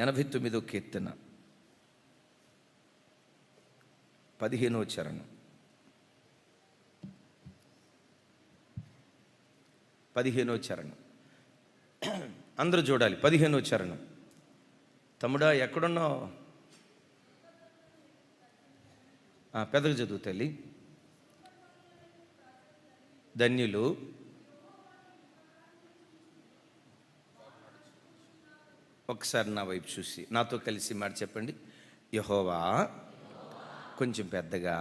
89వ కీర్తన 15వ చరణం. 15వ చరణం అందరూ చూడాలి. 15వ చరణం. తమ్ముడా ఎక్కడున్నావు? పెద్దగా చదువు తల్లి. ధన్యులు ఒకసారి నా వైపు చూసి నాతో కలిసి మాట చెప్పండి. యెహోవా, కొంచెం పెద్దగా,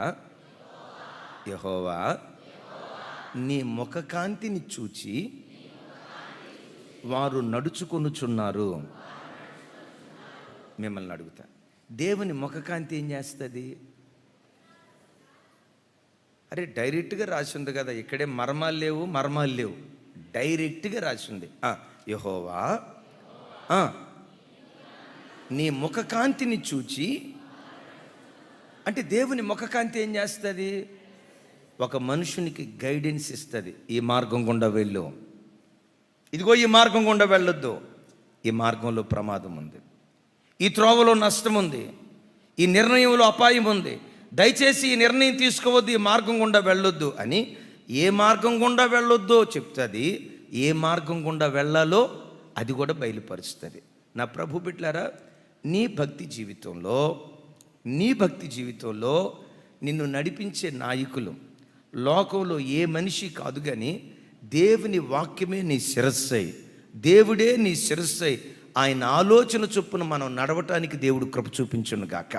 యెహోవా నీ ముఖకాంతిని చూచి వారు నడుచుకొనుచున్నారు. మిమ్మల్ని అడుగుతా, దేవుని ముఖకాంతి ఏం చేస్తుంది? అరే డైరెక్ట్గా రాసి ఉంది కదా, ఇక్కడే మర్మాలు లేవు, డైరెక్ట్గా రాసి ఉంది. యెహోవా నీ ముఖకాంతిని చూచి, అంటే దేవుని ముఖకాంతి ఏం చేస్తుంది? ఒక మనుషునికి గైడెన్స్ ఇస్తుంది. ఈ మార్గం గుండా వెళ్ళు, ఇదిగో ఈ మార్గం గుండా వెళ్ళొద్దు, ఈ మార్గంలో ప్రమాదం ఉంది, ఈ త్రోవలో నష్టం ఉంది, ఈ నిర్ణయంలో అపాయం ఉంది, దయచేసి ఈ నిర్ణయం తీసుకోవద్దు, ఈ మార్గం గుండా వెళ్ళొద్దు అని ఏ మార్గం గుండా వెళ్ళొద్దో చెప్తుంది. ఏ మార్గం గుండా వెళ్ళాలో అది కూడా బయలుపరుస్తుంది. నా ప్రభు బిడ్డలారా, నీ భక్తి జీవితంలో నిన్ను నడిపించే నాయకులు లోకంలో ఏ మనిషి కాదు, కానీ దేవుని వాక్యమే నీ శిరస్సై, దేవుడే నీ శిరస్సై ఆయన ఆలోచన చొప్పున మనం నడవటానికి దేవుడు కృప చూపించును గాక.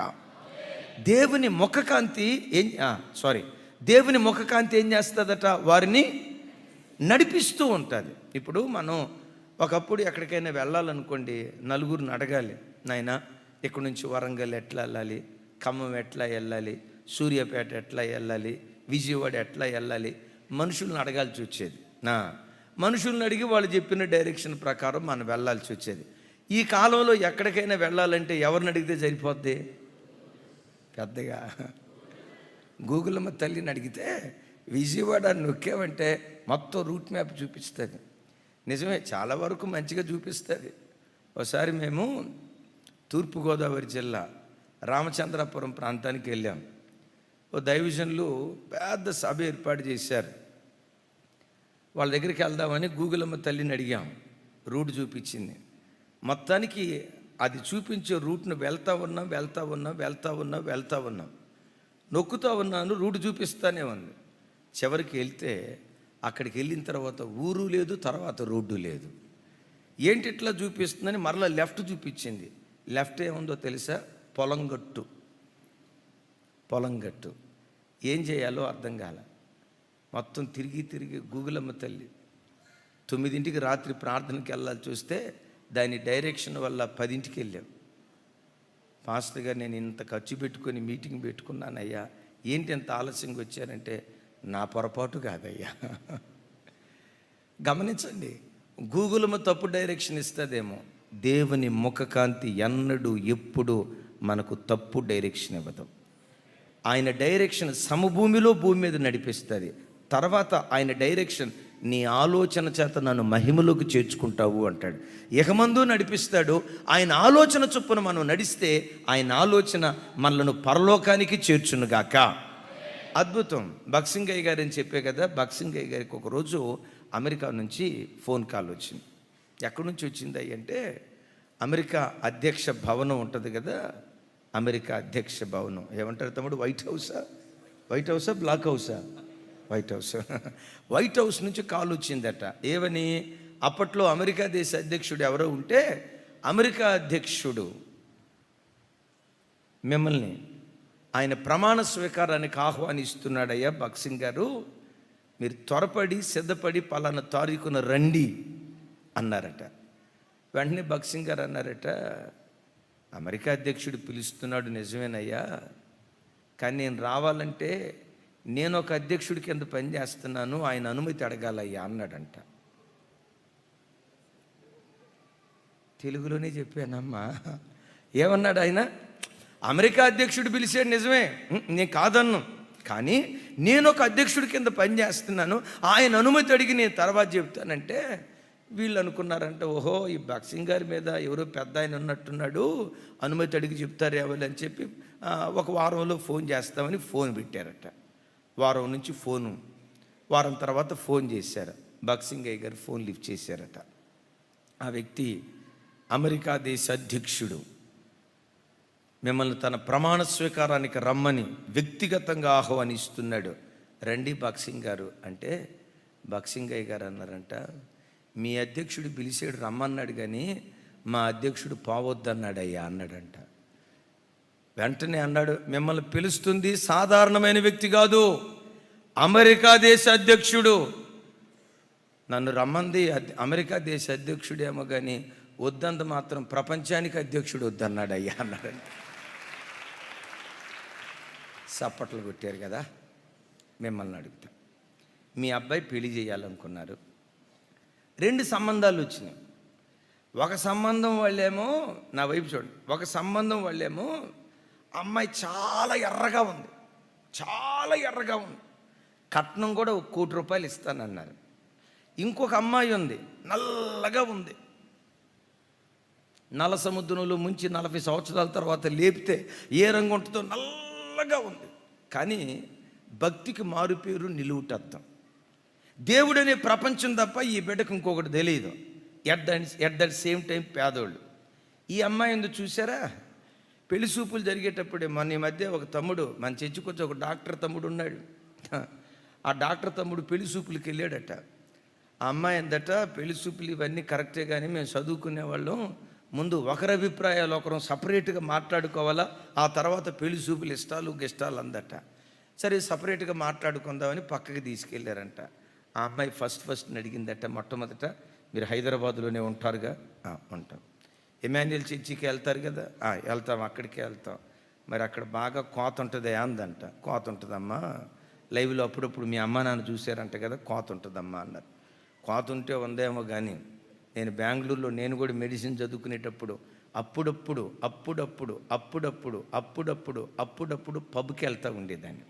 దేవుని ముఖకాంతి ఏం చేస్తుందట? వారిని నడిపిస్తూ ఉంటుంది. ఇప్పుడు మనం ఒకప్పుడు ఎక్కడికైనా వెళ్ళాలనుకోండి, నలుగురిని అడగాలి, నాయనా ఇక్కడ నుంచి వరంగల్ ఎట్లా వెళ్ళాలి, ఖమ్మం ఎట్లా వెళ్ళాలి, సూర్యాపేట ఎట్లా వెళ్ళాలి, విజయవాడ ఎట్లా వెళ్ళాలి, మనుషుల్ని అడగాల్సి వచ్చేది. మనుషుల్ని అడిగి వాళ్ళు చెప్పిన డైరెక్షన్ ప్రకారం మనం వెళ్ళాల్సి వచ్చేది. ఈ కాలంలో ఎక్కడికైనా వెళ్ళాలంటే ఎవరిని అడిగితే సరిపోద్ది? పెద్దగా గూగుల్ అమ్మ తల్లిని అడిగితే విజయవాడ నొక్కామంటే మొత్తం రూట్ మ్యాప్ చూపిస్తుంది. నిజమే, చాలా వరకు మంచిగా చూపిస్తుంది. ఒకసారి మేము తూర్పుగోదావరి జిల్లా రామచంద్రాపురం ప్రాంతానికి వెళ్ళాం. ఓ దైవజనులు పెద్ద సభ ఏర్పాటు చేశారు. వాళ్ళ దగ్గరికి వెళ్దామని గూగుల్ అమ్మ తల్లిని అడిగాం. రూట్ చూపించింది. మొత్తానికి అది చూపించే రూట్ను వెళ్తా ఉన్నాం, నొక్కుతూ ఉన్నాను, రూట్ చూపిస్తానే ఉంది. చివరికి వెళ్తే అక్కడికి వెళ్ళిన తర్వాత ఊరు లేదు, తర్వాత రోడ్డు లేదు. ఏంటి ఇట్లా చూపిస్తుందని మరలా లెఫ్ట్ చూపించింది. లెఫ్ట్ ఏముందో తెలుసా? పొలం గట్టు. ఏం చేయాలో అర్థం కాల. మొత్తం తిరిగి గూగుల్ అమ్మ తల్లి 9ంటికి రాత్రి ప్రార్థనకి వెళ్ళాలి చూస్తే దాని డైరెక్షన్ వల్ల 10ంటికి వెళ్ళాం. పాస్టర్ గారు, నేను ఇంత ఖర్చు పెట్టుకొని మీటింగ్ పెట్టుకున్నానయ్యా, ఏంటి ఎంత ఆలస్యంగా వచ్చారంటే, నా పొరపాటు కాదయ్యా. గమనించండి, గూగుల్ తప్పు డైరెక్షన్ ఇస్తుందేమో, దేవుని ముఖకాంతి ఎన్నడూ ఎప్పుడు మనకు తప్పు డైరెక్షన్ ఇవ్వదు. ఆయన డైరెక్షన్ సమభూమిలో భూమి మీద నడిపిస్తుంది. తర్వాత ఆయన డైరెక్షన్, నీ ఆలోచన చేత నన్ను మహిమలోకి చేర్చుకుంటావు అంటాడు. ఇహమందు నడిపిస్తాడు. ఆయన ఆలోచన చొప్పున మనం నడిస్తే ఆయన ఆలోచన మనలను పరలోకానికి చేర్చునుగాక. అద్భుతం. బక్సింగయ్య గారు అని చెప్పే కదా, బక్సింగయ్య గారికి ఒకరోజు అమెరికా నుంచి ఫోన్ కాల్ వచ్చింది. ఎక్కడి నుంచి వచ్చింది అంటే, అమెరికా అధ్యక్ష భవనం ఉంటుంది కదా, అమెరికా అధ్యక్ష భవనం ఏమంటారు తమ్ముడు? వైట్ హౌసా బ్లాక్ హౌసా? వైట్ హౌస్ నుంచి కాల్ వచ్చిందట. ఏమని? అప్పట్లో అమెరికా దేశ అధ్యక్షుడు ఎవరో ఉంటే, అమెరికా అధ్యక్షుడు మిమ్మల్ని ఆయన ప్రమాణ స్వీకారానికి ఆహ్వానిస్తున్నాడయ్యా బక్సింగ్ గారు, మీరు త్వరపడి సిద్ధపడి పలానా తారీఖున రండి అన్నారట. వెంటనే బక్సింగ్ గారు అన్నారట, అమెరికా అధ్యక్షుడు పిలుస్తున్నాడు నిజమేనయ్యా, కానీ నేను రావాలంటే నేను ఒక అధ్యక్షుడి కింద పనిచేస్తున్నాను, ఆయన అనుమతి అడగాలయ్యా అన్నాడంట. తెలుగులోనే చెప్పానమ్మా. ఏమన్నాడు ఆయన? అమెరికా అధ్యక్షుడు పిలిచాడు నిజమే, నేను కాదన్ను, కానీ నేను ఒక అధ్యక్షుడి కింద పనిచేస్తున్నాను, ఆయన అనుమతి అడిగి నేను తర్వాత చెప్తానంటే వీళ్ళు అనుకున్నారంటే, ఓహో ఈ బాక్సింగ్ గారి మీద ఎవరో పెద్ద ఆయన ఉన్నట్టున్నాడు, అనుమతి అడిగి చెప్తారు ఎవరు అని చెప్పి ఒక వారంలో ఫోన్ చేస్తామని ఫోన్ పెట్టారట. వారం నుంచి ఫోను, వారం తర్వాత ఫోన్ చేశారు. బాక్సింగ్ అయ్య గారు ఫోన్ లిఫ్ట్ చేశారట. ఆ వ్యక్తి అమెరికా దేశ అధ్యక్షుడు, మిమ్మల్ని తన ప్రమాణ స్వీకారానికి రమ్మని వ్యక్తిగతంగా ఆహ్వానిస్తున్నాడు, రండి బాక్సింగ్ గారు అంటే, బాక్సింగ్ అయ్య గారు అన్నారంట, మీ అధ్యక్షుడు పిలిచాడు రమ్మన్నాడు కానీ మా అధ్యక్షుడు పోవద్దన్నాడు అయ్యా అన్నాడంట. వెంటనే అన్నాడు, మిమ్మల్ని పిలుస్తుంది సాధారణమైన వ్యక్తి కాదు, అమెరికా దేశ అధ్యక్షుడు. నన్ను రమ్మంది అమెరికా దేశ అధ్యక్షుడేమో కానీ వద్దంత మాత్రం ప్రపంచానికి అధ్యక్షుడు వద్దన్నాడు అయ్యా అన్నాడంట. చప్పట్లు కొట్టారు కదా. మిమ్మల్ని అడుగుతా, మీ అబ్బాయి పెళ్లి చేయాలనుకున్నారు, 2 సంబంధాలు వచ్చినాయి. ఒక సంబంధం వాళ్ళేమో, నా వైపు చూడండి, ఒక సంబంధం వాళ్ళేమో అమ్మాయి చాలా ఎర్రగా ఉంది, చాలా ఎర్రగా ఉంది, కట్నం కూడా 1 కోటి రూపాయలు ఇస్తానన్నారు. ఇంకొక అమ్మాయి ఉంది, నల్లగా ఉంది, నల్ల సముద్రంలో ముంచి 40 సంవత్సరాల తర్వాత లేపితే ఏ రంగు ఉంటుందో నల్లగా ఉంది. కానీ భక్తికి మారు పేరు నిలువుటద్దం. దేవుడనే ప్రపంచం తప్ప ఈ బిడ్డకు ఇంకొకటి తెలియదు. ఎట్ దట్ సేమ్ టైం పేదోళ్ళు. ఈ అమ్మాయి ఎందుకు చూసారా, పెళ్లి చూపులు జరిగేటప్పుడే మన ఈ మధ్య ఒక తమ్ముడు, మన చర్చికొచ్చి ఒక డాక్టర్ తమ్ముడు ఉన్నాడు, ఆ డాక్టర్ తమ్ముడు పెళ్లి చూపులకి వెళ్ళాడట. ఆ అమ్మాయి అందట, పెళ్లి చూపులు ఇవన్నీ కరెక్టే కానీ మేము చదువుకునే వాళ్ళం ముందు ఒకరి అభిప్రాయాలు ఒకరం సపరేట్గా మాట్లాడుకోవాలా, ఆ తర్వాత పెళ్లి చూపులు ఇష్టాలు గిష్టాలు అందట. సరే సపరేట్గా మాట్లాడుకుందామని పక్కకి తీసుకెళ్ళారంట. ఆ అమ్మాయి ఫస్ట్ అడిగిందట, మొట్టమొదట మీరు హైదరాబాద్లోనే ఉంటారుగా? ఉంటాం. ఎమాన్యుయల్ చర్చికి వెళ్తారు కదా? వెళ్తాం, అక్కడికే వెళ్తాం. మరి అక్కడ బాగా కోత ఉంటుంది అందంట. కోత ఉంటుందమ్మా, లైవ్లో అప్పుడప్పుడు మీ అమ్మ నాన్న చూశారంట కదా, కోత ఉంటుందమ్మా అన్నారు. కోత ఉంటే ఉందేమో కానీ నేను బెంగళూరులో నేను కూడా మెడిసిన్ చదువుకునేటప్పుడు అప్పుడప్పుడు పబ్కి వెళ్తూ ఉండేదాన్ని.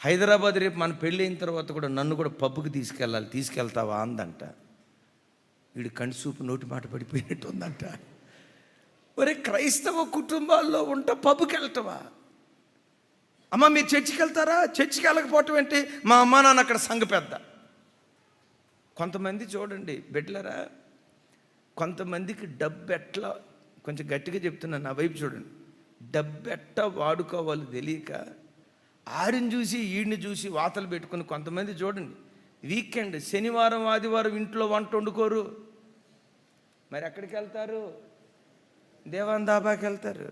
హైదరాబాద్ రేపు మన పెళ్ళి అయిన తర్వాత కూడా నన్ను కూడా పబ్కి తీసుకెళ్తావా అందంట. వీడు కంటి చూపు నోటి మాట పడిపోయినట్టు ఉందంట. ఒరే, క్రైస్తవ కుటుంబాల్లో ఉంటా పబ్కి వెళ్తావా? అమ్మ మీరు చర్చికి వెళ్తారా? చర్చికి వెళ్ళకపోవటం ఏంటి? మా అమ్మ నాన్న అక్కడ సంఘ పెద్ద. కొంతమంది చూడండి బిడ్డలరా, కొంతమందికి డబ్బు ఎట్లా, కొంచెం గట్టిగా చెప్తున్నాను, నా వైపు చూడండి, డబ్బు ఎట్లా వాడుకోవాలి తెలియక ఆడిని చూసి ఈడిని చూసి వాతలు పెట్టుకుని కొంతమంది చూడండి, వీకెండ్ శనివారం ఆదివారం ఇంట్లో వంట వండుకోరు, మరి ఎక్కడికి వెళ్తారు? దేవాన్ దాబాకి వెళ్తారు.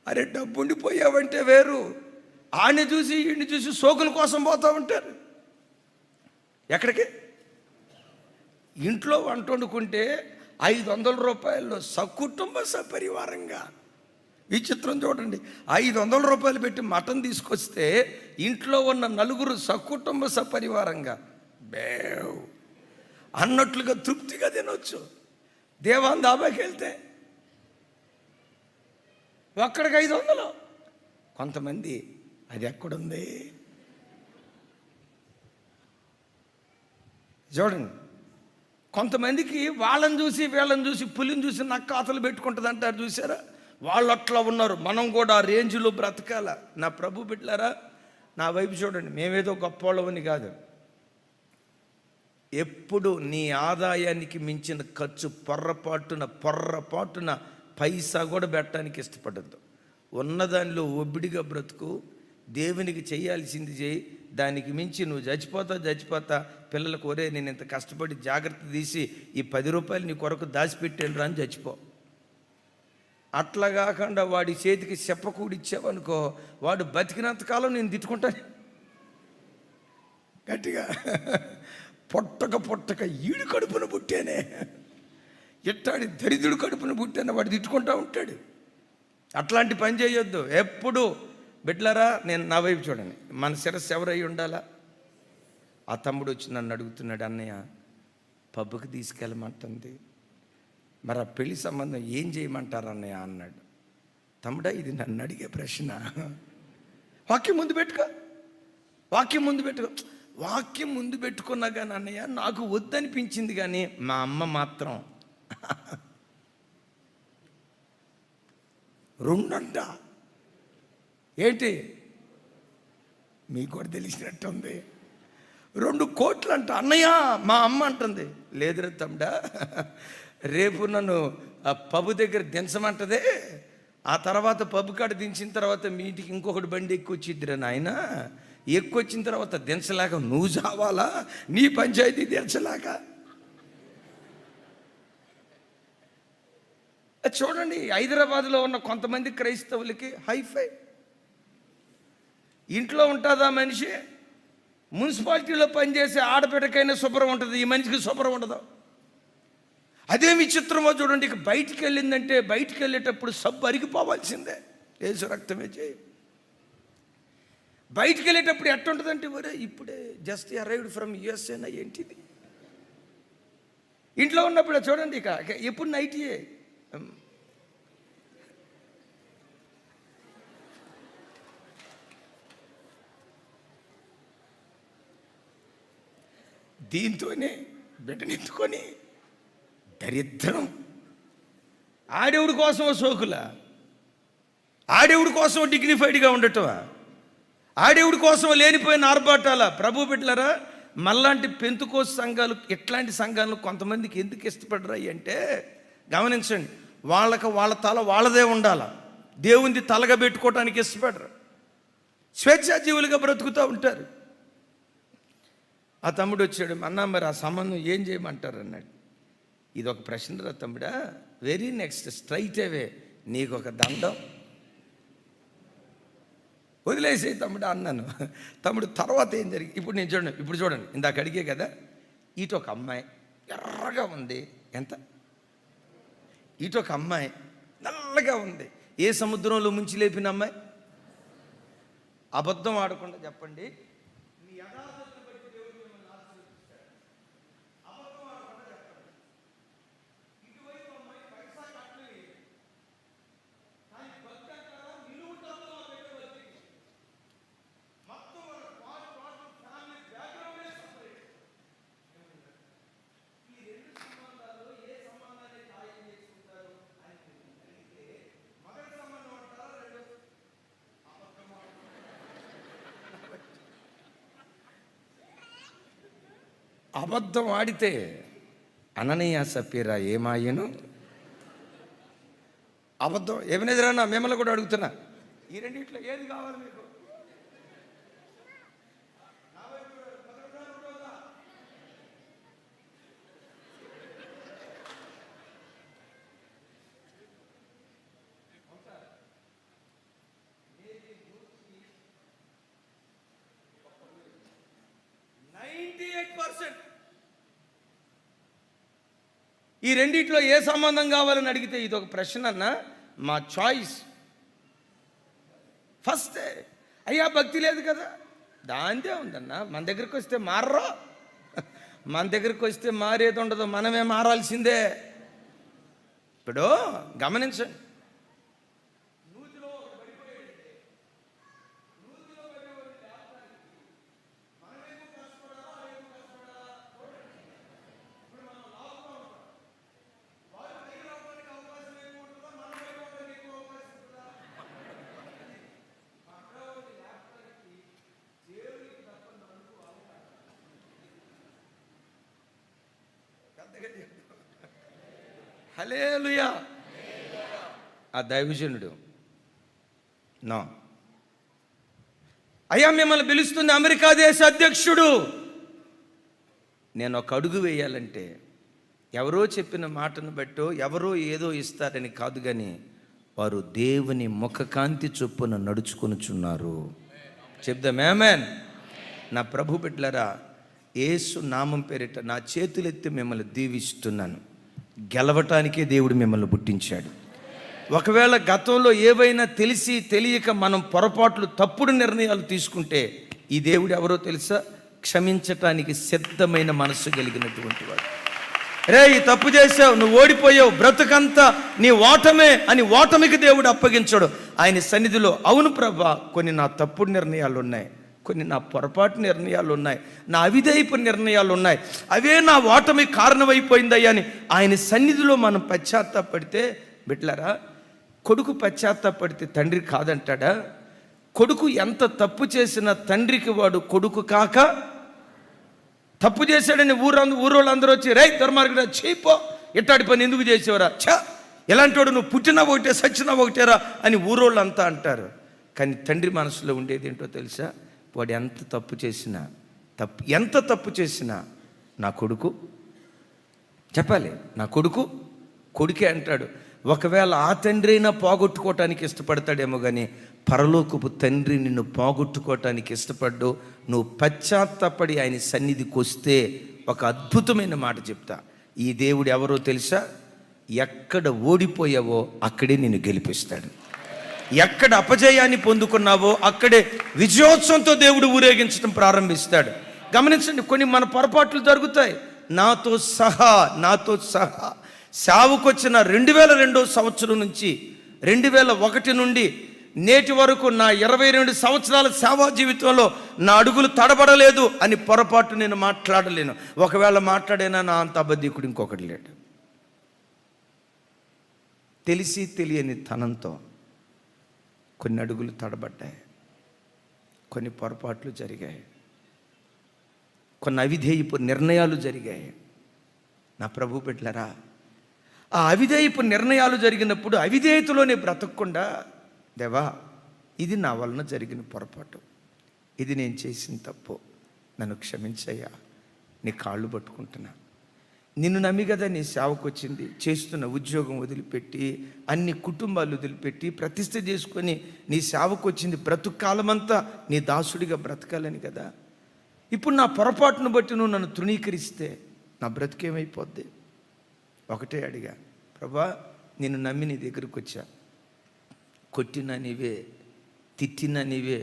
అరే డబ్బు ఉండిపోయావంటే వేరు, ఆడిని చూసి ఈడిని చూసి సోకుల కోసం పోతూ ఉంటారు. ఎక్కడికి? ఇంట్లో వంట వండుకుంటే 500 రూపాయల్లో సకుటుంబ సపరివారంగా. విచిత్రం చూడండి, 500 రూపాయలు పెట్టి మటన్ తీసుకొస్తే ఇంట్లో ఉన్న 4 సకుటుంబ సపరివారంగా బేవ్ అన్నట్లుగా తృప్తిగా తినొచ్చు. దేవాన్ దాబాకి వెళ్తే ఒక్కడికి 500. కొంతమంది అది ఎక్కడుంది చూడండి. కొంతమందికి వాళ్ళని చూసి వీళ్ళని చూసి పులిని చూసి నక్క ఆతలు పెట్టుకుంటుంది అంటారు చూసారా? వాళ్ళు అట్లా ఉన్నారు. మనం కూడా ఆ రేంజ్లో బ్రతకాల. నా ప్రభు బిడ్డలారా, నా వైపు చూడండి, మేమేదో గొప్పవాళ్ళమని కాదు. ఎప్పుడు నీ ఆదాయానికి మించిన ఖర్చు పొర్రపాటున పైసా కూడా పెట్టడానికి ఇష్టపడద్దు. ఉన్నదానిలో ఒబ్బిడిగా బ్రతుకు, దేవునికి చేయాల్సింది చేయి. దానికి మించి నువ్వు చచ్చిపోతా పిల్లలకు, ఒరే నేను ఇంత కష్టపడి జాగ్రత్త తీసి ఈ 10 రూపాయలు నీ కొరకు దాచిపెట్టాను రా అని చచ్చిపో. అట్లా కాకుండా వాడి చేతికి చెప్పకూడిచ్చావనుకో, వాడు బతికినంతకాలం నేను తిట్టుకుంటాను గట్టిగా. పొట్టక ఈడు కడుపున పుట్టానే, ఎట్టాడి దరిద్రుడు కడుపున పుట్టానే వాడు తిట్టుకుంటూ ఉంటాడు. అట్లాంటి పని చేయొద్దు ఎప్పుడు. బిడ్డలారా, నేను నా వైపు చూడండి, మన శిరస్సు ఎవరై ఉండాలా? ఆ తమ్ముడు వచ్చి నన్ను అడుగుతున్నాడు, అన్నయ్య పబ్బుకి తీసుకెళ్ళమంటుంది, మరి ఆ పెళ్లి సంబంధం ఏం చేయమంటారు అన్నయ్య అన్నాడు. తమ్ముడా, ఇది నన్ను అడిగే ప్రశ్న. వాక్యం ముందు పెట్టుకో. వాక్యం ముందు పెట్టుకున్నా కానీ అన్నయ్య నాకు వద్దనిపించింది, కానీ మా అమ్మ మాత్రం రెండంట. ఏంటి మీకు కూడా తెలిసినట్టుంది, 2 కోట్లు అంట. అన్నయ్య మా అమ్మ అంటుంది, లేదురా తమ్ముడా, రేపు నన్ను ఆ పబు దగ్గర దించమంటదే, ఆ తర్వాత పబు కాడ దించిన తర్వాత మీ ఇంటికి ఇంకొకటి బండి ఎక్కువచ్చిద్దిరా నాయన, ఎక్కువచ్చిన తర్వాత దించలేక నువ్వు చావాలా, నీ పంచాయతీ దించలేక. చూడండి, హైదరాబాద్లో ఉన్న కొంతమంది క్రైస్తవులకి హైఫై ఇంట్లో ఉంటుందా మనిషి, మున్సిపాలిటీలో పనిచేసే ఆడబిడ్డకైనా శుభ్రం ఉంటుంది, ఈ మనిషికి శుభ్రం ఉండదు. అదే విచిత్రమో చూడండి, ఇక బయటికి వెళ్ళిందంటే బయటికి వెళ్ళేటప్పుడు సబ్బు అరిగిపోవాల్సిందే, యేసు రక్తమే చేయి. బయటికి వెళ్ళేటప్పుడు ఎట్టుంటుందంటే, ఒరే ఇప్పుడే జస్ట్ అరైవ్డ్ ఫ్రమ్ యుఎస్ఏనా ఏంటిది. ఇంట్లో ఉన్నప్పుడు చూడండి, ఇక ఎప్పుడు నైట్యే. దీంతోనే బిడ్డనెత్తుకొని దరిద్రం. ఆడెవుడి కోసం సోకుల, ఆడెవుడి కోసం డిగ్నిఫైడ్గా ఉండటమా, ఆడెవుడి కోసం లేనిపోయిన ఆర్భాటాల. ప్రభు బిడ్డలారా, మళ్ళాంటి పెంతుకోసు సంఘాలు, ఇట్లాంటి సంఘాలను కొంతమందికి ఎందుకు ఇష్టపడరాయి అంటే, గమనించండి, వాళ్ళ తల వాళ్ళదే ఉండాల, దేవుని తలగా పెట్టుకోవటానికి ఇష్టపడరు, స్వేచ్ఛాజీవులుగా బ్రతుకుతూ ఉంటారు. ఆ తమ్ముడు వచ్చాడు, అన్నా మరి ఆ సంబంధం ఏం చేయమంటారు అన్నాడు. ఇది ఒక ప్రశ్న రా తమ్ముడా, వెరీ నెక్స్ట్ స్ట్రైట్ అవే నీకు ఒక దండం, వదిలేసే తమ్ముడా అన్నాను. తమ్ముడు తర్వాత ఏం జరిగింది ఇప్పుడు చూడండి, ఇందాక అడిగే కదా, ఇటు ఒక అమ్మాయి ఎర్రగా ఉంది, ఎంత, ఇటు ఒక అమ్మాయి నల్లగా ఉంది. ఏ సముద్రంలో ముంచి లేపిన అమ్మాయి? అబద్ధం ఆడకుండా చెప్పండి, అబద్ధం ఆడితే అననీయ సప్పీరా ఏమాయను. అబద్ధం ఏమనేదిరా, మిమ్మల్ని కూడా అడుగుతున్నా, ఈ రెండిట్లో ఏది కావాలి మీకు? ఈ రెండిట్లో ఏ సంబంధం కావాలని అడిగితే ఇది ఒక ప్రశ్న అన్న, మా చాయిస్. ఫస్ట్ అయ్యా భక్తి లేదు కదా, దాంతే ఉందన్న. మన దగ్గరికి వస్తే మారరా, మన దగ్గరికి వస్తే మారేది ఉండదు, మనమే మారాల్సిందే. ఇప్పుడు గమనించండి, హల్లెలూయా. ఆ దైవజనుడు నా అయ్యా మిమ్మల్ని పిలుస్తుంది అమెరికా దేశ అధ్యక్షుడు, నేను ఒక అడుగు వేయాలంటే ఎవరో చెప్పిన మాటను బట్టో ఎవరో ఏదో ఇస్తారని కాదు, కానీ వారు దేవుని ముఖకాంతి చొప్పున నడుచుకొనుచున్నారు. చెప్దాం ఆమేన్. నా ప్రభు బిడ్డలారా, యేసు నామం పేరిట నా చేతులెత్తి మిమ్మల్ని దీవిస్తున్నాను. గెలవటానికే దేవుడు మిమ్మల్ని పుట్టించాడు. ఒకవేళ గతంలో ఏవైనా తెలిసి తెలియక మనం పొరపాట్లు తప్పుడు నిర్ణయాలు తీసుకుంటే ఈ దేవుడు ఎవరో తెలుసా? క్షమించటానికి సిద్ధమైన మనస్సు కలిగినటువంటి వాడు. రే ఈ తప్పు చేసావు, నువ్వు ఓడిపోయావు, బ్రతుకంతా నీ ఓటమే అని ఓటమికి దేవుడు అప్పగించడు. ఆయన సన్నిధిలో అవును ప్రభా, కొన్ని నా తప్పుడు నిర్ణయాలు ఉన్నాయి, కొన్ని నా పొరపాటు నిర్ణయాలు ఉన్నాయి, నా అవిధేయపు నిర్ణయాలు ఉన్నాయి, అవే నా ఓటమి కారణమైపోయిందయ్యా అని ఆయన సన్నిధిలో మనం పశ్చాత్తాపడితే, బిడ్డలారా, కొడుకు పశ్చాత్తాపడితే తండ్రి కాదంటాడా? కొడుకు ఎంత తప్పు చేసినా తండ్రికి వాడు కొడుకు కాక, తప్పు చేశాడని ఊరోళ్ళందరూ వచ్చి, రై దుర్మార్గుడా చేయిపో, ఎట్టాడి పని ఎందుకు చేసేవరా, ఛా ఎలాంటి వాడు, నువ్వు పుట్టినా ఒకటే సచ్చినా ఒకటేరా అని ఊరోళ్ళంతా అంటారు. కానీ తండ్రి మనసులో ఉండేది ఏంటో తెలుసా? వాడు ఎంత తప్పు చేసినా నా కొడుకు చెప్పాలి, నా కొడుకే అంటాడు. ఒకవేళ ఆ తండ్రి అయినా పోగొట్టుకోవటానికి ఇష్టపడతాడేమో, కానీ పరలోకపు తండ్రి నిన్ను పోగొట్టుకోవటానికి ఇష్టపడ్డు. నువ్వు పశ్చాత్తాపడి ఆయన సన్నిధికి వస్తే ఒక అద్భుతమైన మాట చెప్తా. ఈ దేవుడు ఎవరో తెలుసా? ఎక్కడ ఓడిపోయావో అక్కడే నిన్ను గెలిపిస్తాడు. ఎక్కడ అపజయాన్ని పొందుకున్నావో అక్కడే విజయోత్సవంతో దేవుడు ఊరేగించడం ప్రారంభిస్తాడు. గమనించండి, కొన్ని మన పొరపాట్లు జరుగుతాయి. నాతో సహా సేవకొచ్చిన 2002 సంవత్సరం నుంచి 2001 నుండి నేటి వరకు నా 22 సంవత్సరాల సేవా జీవితంలో నా అడుగులు తడబడలేదు అని పొరపాటు నేను మాట్లాడలేను. ఒకవేళ మాట్లాడైనా నా అంత అబద్ధికుడు ఇంకొకటి లేడు. తెలిసి తెలియని తనంతో కొన్ని అడుగులు తడబడ్డాయి, కొన్ని పొరపాట్లు జరిగాయి, కొన్ని అవిధేయపు నిర్ణయాలు జరిగాయి. నా ప్రభు బిడ్డలారా, ఆ అవిధేయపు నిర్ణయాలు జరిగినప్పుడు అవిధేయతలోనే బ్రతకకుండా, దేవా ఇది నా వలన జరిగిన పొరపాటు, ఇది నేను చేసిన తప్పు, నన్ను క్షమించయ్యా, నీ కాళ్ళు పట్టుకుంటున్నా, నిన్ను నమ్మి కదా నీ సేవకు వచ్చింది, చేస్తున్న ఉద్యోగం వదిలిపెట్టి, అన్ని కుటుంబాలు వదిలిపెట్టి, ప్రతిష్ఠ చేసుకొని నీ సేవకు వచ్చింది, బ్రతుకాలమంతా నీ దాసుడిగా బ్రతకాలని కదా. ఇప్పుడు నా పొరపాటును బట్టి నువ్వు నన్ను తృణీకరిస్తే నా బ్రతుకేమైపోద్ది? ఒకటే అడిగా, ప్రభా నిన్ను నమ్మి నీ దగ్గరకు వచ్చా, కొట్టినా నీవే, తిట్టినా నీవే,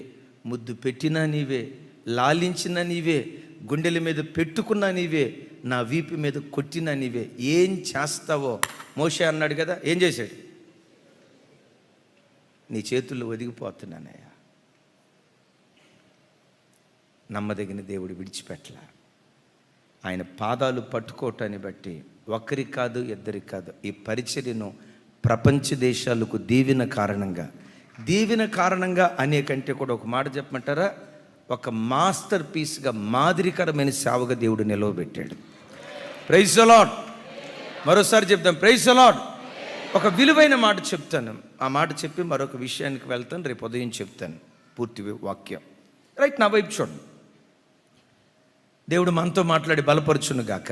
ముద్దు పెట్టినా నీవే, లాలించినా నీవే, గుండెల మీద పెట్టుకున్నా నీవే, నా వీపు మీద కొట్టినా నీవే, ఏం చేస్తావో మోషే అన్నాడు కదా, ఏం చేశాడు? నీ చేతుల్లో ఒదిగిపోతున్నానయ్యా. నమ్మదగిన దేవుడు విడిచిపెట్టలా. ఆయన పాదాలు పట్టుకోవటాన్ని బట్టి ఒక్కరికి కాదు, ఇద్దరికి కాదు, ఈ పరిచర్యను ప్రపంచ దేశాలకు దీవెన కారణంగా అనేకంటే కూడా ఒక మాట చెప్పమంటారా, ఒక మాస్టర్ పీస్గా మాదిరికరమైన సేవగా దేవుడు నిలవబెట్టాడు. Praise the lord. మరోసారి చెప్తాం, ప్రైజ్ ది లార్డ్. ఒక విలువైన మాట చెప్తాను, ఆ మాట చెప్పి మరొక విషయానికి వెళ్తాను, రేపు ఉదయం చెప్తాను పూర్తి వాక్యం. రైట్, నా వైపు చూడండి. దేవుడు మనతో మాట్లాడి బలపరచును గాక.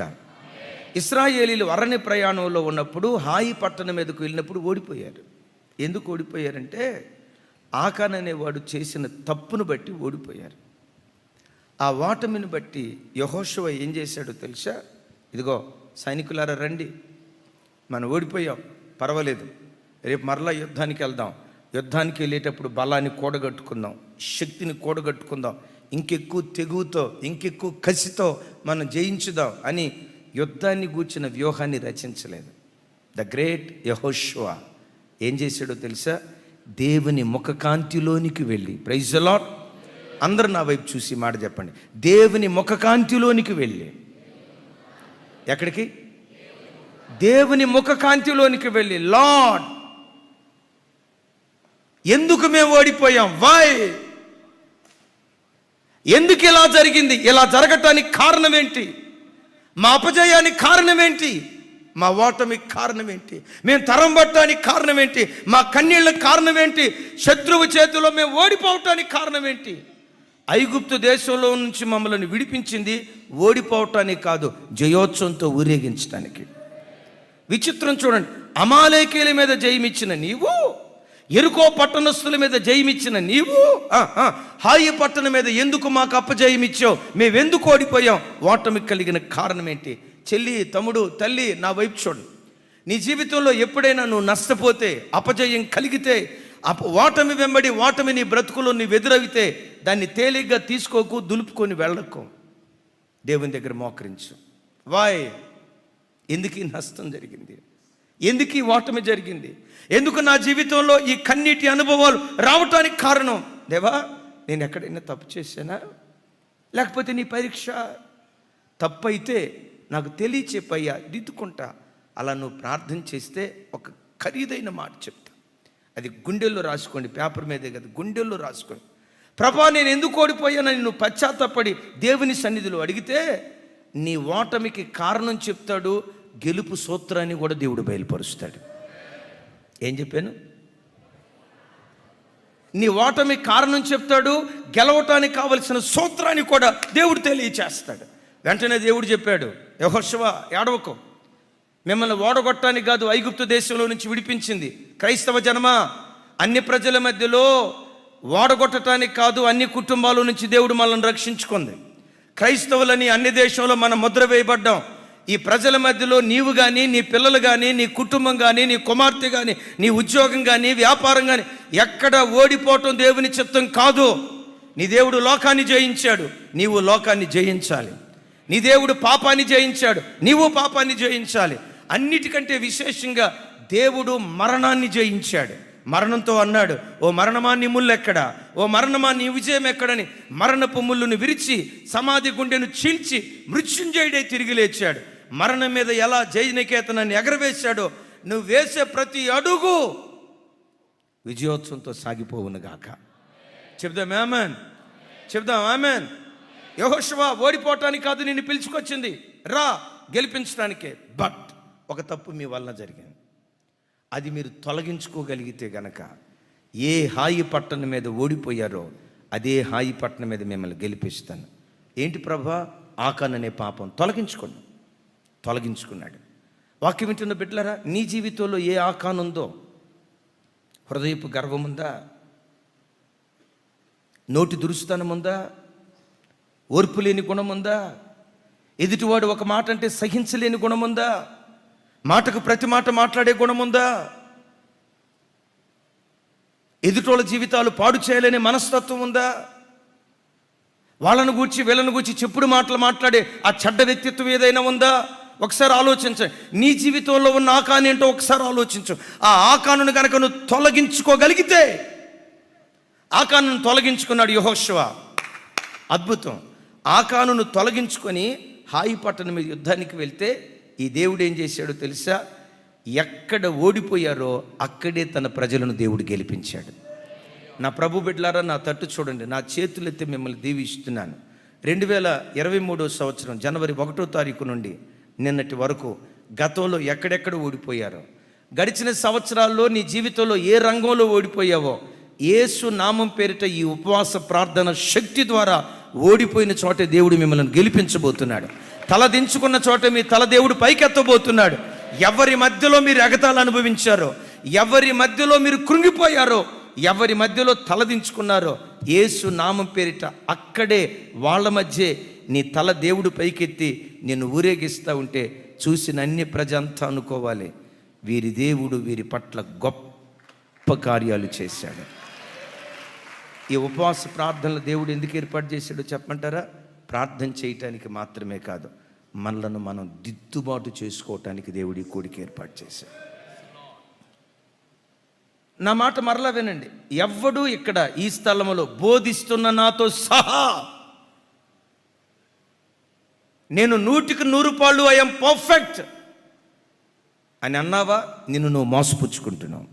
ఇశ్రాయేలీలు అరణ్య ప్రయాణంలో ఉన్నప్పుడు హాయి పట్టణం మీదకు వెళ్ళినప్పుడు ఓడిపోయారు. ఎందుకు ఓడిపోయారంటే ఆకాన్ అనేవాడు చేసిన తప్పును బట్టి ఓడిపోయారు. ఆ ఓటమిని బట్టి యెహోషువ ఏం చేశాడో తెలుసా? ఇదిగో సైనికులారా రండి, మనం ఓడిపోయాం, పర్వాలేదు, రేపు మరలా యుద్ధానికి వెళ్దాం, యుద్ధానికి వెళ్ళేటప్పుడు బలాన్ని కూడగట్టుకుందాం, శక్తిని కూడగట్టుకుందాం, ఇంకెక్కువ తెగువతో ఇంకెక్కువ కసితో మనం జయించుదాం అని యుద్ధాన్ని గూర్చిన వ్యూహాన్ని రచించలేదు. ద గ్రేట్ యెహోషువ ఏం చేశాడో తెలుసా? దేవుని ముఖకాంతిలోనికి వెళ్ళి, ప్రైజ్ ది లార్డ్, అందరూ నా వైపు చూసి మాట చెప్పండి, దేవుని ముఖకాంతిలోనికి వెళ్ళి, ఎక్కడికి? దేవుని ముఖకాంతిలోనికి వెళ్ళి, లార్డ్ ఎందుకు మేము ఓడిపోయాం? వై? ఎందుకు ఇలా జరిగింది? ఇలా జరగటానికి కారణం ఏంటి? మా అపజయానికి కారణం ఏంటి? మా ఓటమికి కారణం ఏంటి? మేము తరం పట్టడానికి కారణం ఏంటి? మా కన్నీళ్ళకి కారణం ఏంటి? శత్రువు చేతిలో మేము ఓడిపోవటానికి కారణం ఏంటి? ఐగుప్తు దేశంలో నుంచి మమ్మల్ని విడిపించింది ఓడిపోవటానికి కాదు, జయోత్సవంతో ఊరేగించడానికి. విచిత్రం చూడండి, అమాలేకీల మీద జయమిచ్చిన నీవు, ఎరుకో పట్టణస్థుల మీద జయమిచ్చిన నీవు, హాయి పట్టణం మీద ఎందుకు మాకు అప్పజయమిచ్చావు? మేమెందుకు ఓడిపోయాం? ఓటమికి కలిగిన కారణం ఏంటి? చెల్లి, తమ్ముడు, తల్లి, నా వైపు చూడండి. నీ జీవితంలో ఎప్పుడైనా నువ్వు నష్టపోతే, అపజయం కలిగితే, ఓటమి వెంబడి ఓటమి నీ బ్రతుకులో నువ్వు ఎదురవితే దాన్ని తేలిగ్గా తీసుకోకు, దులుపుకొని వెళ్ళకు, దేవుని దగ్గర మోకరించు. వాయ్, ఎందుకు ఈ నష్టం జరిగింది? ఎందుకు ఈ ఓటమి జరిగింది? ఎందుకు నా జీవితంలో ఈ కన్నీటి అనుభవాలు రావటానికి కారణం? దేవా నేను ఎక్కడైనా తప్పు చేశానా? లేకపోతే నీ పరీక్ష తప్పు అయితే నాకు తెలియచెప్పయ్యా, దిద్దుకుంటా. అలా నువ్వు ప్రార్థన చేస్తే ఒక ఖరీదైన మాట చెప్తా, అది గుండెల్లో రాసుకోండి, పేపర్ మీదే కదా, గుండెల్లో రాసుకోండి. ప్రభా నేను ఎందుకు ఓడిపోయానని నువ్వు పశ్చాత్తపడి దేవుని సన్నిధిలో అడిగితే నీ ఓటమికి కారణం చెప్తాడు, గెలుపు సూత్రాన్ని కూడా దేవుడు బయలుపరుస్తాడు. ఏం చెప్పాను? నీ ఓటమి కారణం చెప్తాడు, గెలవటానికి కావలసిన సూత్రాన్ని కూడా దేవుడు తెలియచేస్తాడు. వెంటనే దేవుడు చెప్పాడు, యెహోషువ ఏడవకు, మిమ్మల్ని ఓడగొట్టడానికి కాదు ఐగుప్తు దేశంలో నుంచి విడిపించింది. క్రైస్తవ జనమా, అన్ని ప్రజల మధ్యలో ఓడగొట్టడానికి కాదు, అన్ని కుటుంబాల నుంచి దేవుడు మనల్ని రక్షించుకుంది. క్రైస్తవులని అన్ని దేశంలో మనం ముద్ర వేయబడ్డాం. ఈ ప్రజల మధ్యలో నీవు కానీ, నీ పిల్లలు కానీ, నీ కుటుంబం కానీ, నీ కుమార్తె కానీ, నీ ఉద్యోగం కానీ, వ్యాపారం కానీ ఎక్కడ ఓడిపోవటం దేవుని చిత్తం కాదు. నీ దేవుడు లోకాన్ని జయించాడు, నీవు లోకాన్ని జయించాలి. నీ దేవుడు పాపాన్ని జయించాడు, నీవు పాపాన్ని జయించాలి. అన్నిటికంటే విశేషంగా దేవుడు మరణాన్ని జయించాడు. మరణంతో అన్నాడు, ఓ మరణమా నీ ముళ్ళు ఎక్కడా, ఓ మరణమా నీ విజయం ఎక్కడని మరణపు ముళ్ళును విరిచి సమాధి గుండెను చీల్చి మృత్యుంజయుడై తిరిగి లేచాడు. మరణం మీద ఎలా జయనికేతనాన్ని ఎగరవేశాడో నువ్వు వేసే ప్రతి అడుగు విజయోత్సవంతో సాగిపోవునుగాక. చెప్దాం ఆమేన్, చెప్దాం ఆమేన్. యెహోషువ ఓడిపోవటానికి కాదు నిన్ను పిలుచుకొచ్చింది, రా గెలిపించడానికే. బట్ ఒక తప్పు మీ వలన జరిగింది, అది మీరు తొలగించుకోగలిగితే గనక ఏ హాయి పట్టణం మీద ఓడిపోయారో అదే హాయి పట్టణం మీద మిమ్మల్ని గెలిపిస్తాను. ఏంటి ప్రభా? ఆకాన్ అనే పాపం తొలగించుకున్నాడు. వాక్యం వింటున్న బిడ్డలారా, నీ జీవితంలో ఏ ఆకాన్ ఉందో, హృదయపు గర్వం ఉందా, నోటి దురుస్తనం ఉందా, ఓర్పు లేని గుణం ఉందా, ఎదుటివాడు ఒక మాట అంటే సహించలేని గుణం ఉందా, మాటకు ప్రతి మాట మాట్లాడే గుణం ఉందా, ఎదుటోళ్ళ జీవితాలు పాడు చేయలేని మనస్తత్వం ఉందా, వాళ్ళను గూర్చి వీళ్ళను గూర్చి చెప్పుడు మాటలు మాట్లాడే ఆ చెడ్డ వ్యక్తిత్వం ఏదైనా ఉందా? ఒకసారి ఆలోచించండి. నీ జీవితంలో ఉన్న ఆకాను ఏంటో ఒకసారి ఆలోచించు. ఆ ఆకానును కనుక నువ్వు తొలగించుకోగలిగితే, ఆకానును తొలగించుకున్నాడు యెహోషువ, అద్భుతం. ఆకానును తొలగించుకొని హాయి పట్టణం మీద యుద్ధానికి వెళ్తే ఈ దేవుడు ఏం చేశాడో తెలుసా? ఎక్కడ ఓడిపోయారో అక్కడే తన ప్రజలను దేవుడు గెలిపించాడు. నా ప్రభు బిడ్డలారా, నా తట్టు చూడండి, నా చేతులెత్తి మిమ్మల్ని దీవిస్తున్నాను. 2023 సంవత్సరం జనవరి 1వ తారీఖు నుండి నిన్నటి వరకు గతంలో ఎక్కడెక్కడ ఓడిపోయారో, గడిచిన సంవత్సరాల్లో నీ జీవితంలో ఏ రంగంలో ఓడిపోయావో, యేసు నామం పేరిట ఈ ఉపవాస ప్రార్థన శక్తి ద్వారా ఓడిపోయిన చోటే దేవుడు మిమ్మల్ని గెలిపించబోతున్నాడు. తల దించుకున్న చోట మీ తల దేవుడు పైకెత్తబోతున్నాడు. ఎవరి మధ్యలో మీరు ఎగతాలు అనుభవించారో, ఎవరి మధ్యలో మీరు కృంగిపోయారో, ఎవరి మధ్యలో తలదించుకున్నారో, యేసు నామం పేరిట అక్కడే వాళ్ళ మధ్య నీ తల దేవుడు పైకెత్తి నిన్ను ఊరేగిస్తూ ఉంటే చూసిన అన్ని ప్రజ అంతా అనుకోవాలి, వీరి దేవుడు వీరి పట్ల గొప్ప కార్యాలు చేశాడు. ఈ ఉపవాస ప్రార్థనలు దేవుడు ఎందుకు ఏర్పాటు చేశాడో చెప్పమంటారా? ప్రార్థన చేయటానికి మాత్రమే కాదు, మనలను మనం దిద్దుబాటు చేసుకోవటానికి దేవుడి కూడికి ఏర్పాటు చేశాడు. నా మాట మరలా వినండి, ఎవ్వడూ ఇక్కడ ఈ స్థలంలో బోధిస్తున్న నాతో సహా నేను 100కి 100 ఐఎమ్ పర్ఫెక్ట్ అని అన్నావా, నిన్ను నువ్వు మోసపుచ్చుకుంటున్నావు.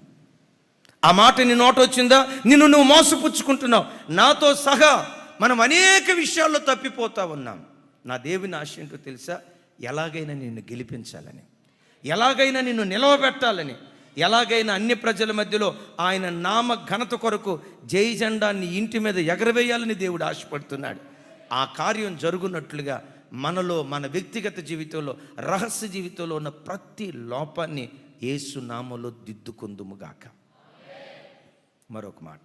ఆ మాట నీ నోట వచ్చిందా, నిన్ను నువ్వు మోసపుచ్చుకుంటున్నావు. నాతో సహా మనం అనేక విషయాల్లో తప్పిపోతా ఉన్నాం. నా దేవుని ఆశ ఏంటో తెలుసా? ఎలాగైనా నిన్ను గెలిపించాలని, ఎలాగైనా నిన్ను నిలవబెట్టాలని, ఎలాగైనా అన్ని ప్రజల మధ్యలో ఆయన నామ ఘనత కొరకు జై జెండాన్ని ఇంటి మీద ఎగరవేయాలని దేవుడు ఆశపడుతున్నాడు. ఆ కార్యం జరుగునట్లుగా మనలో, మన వ్యక్తిగత జీవితంలో, రహస్య జీవితంలో ఉన్న ప్రతి లోపాన్ని యేసు నామములో దిద్దుకుందుముగాక. మరొక మాట,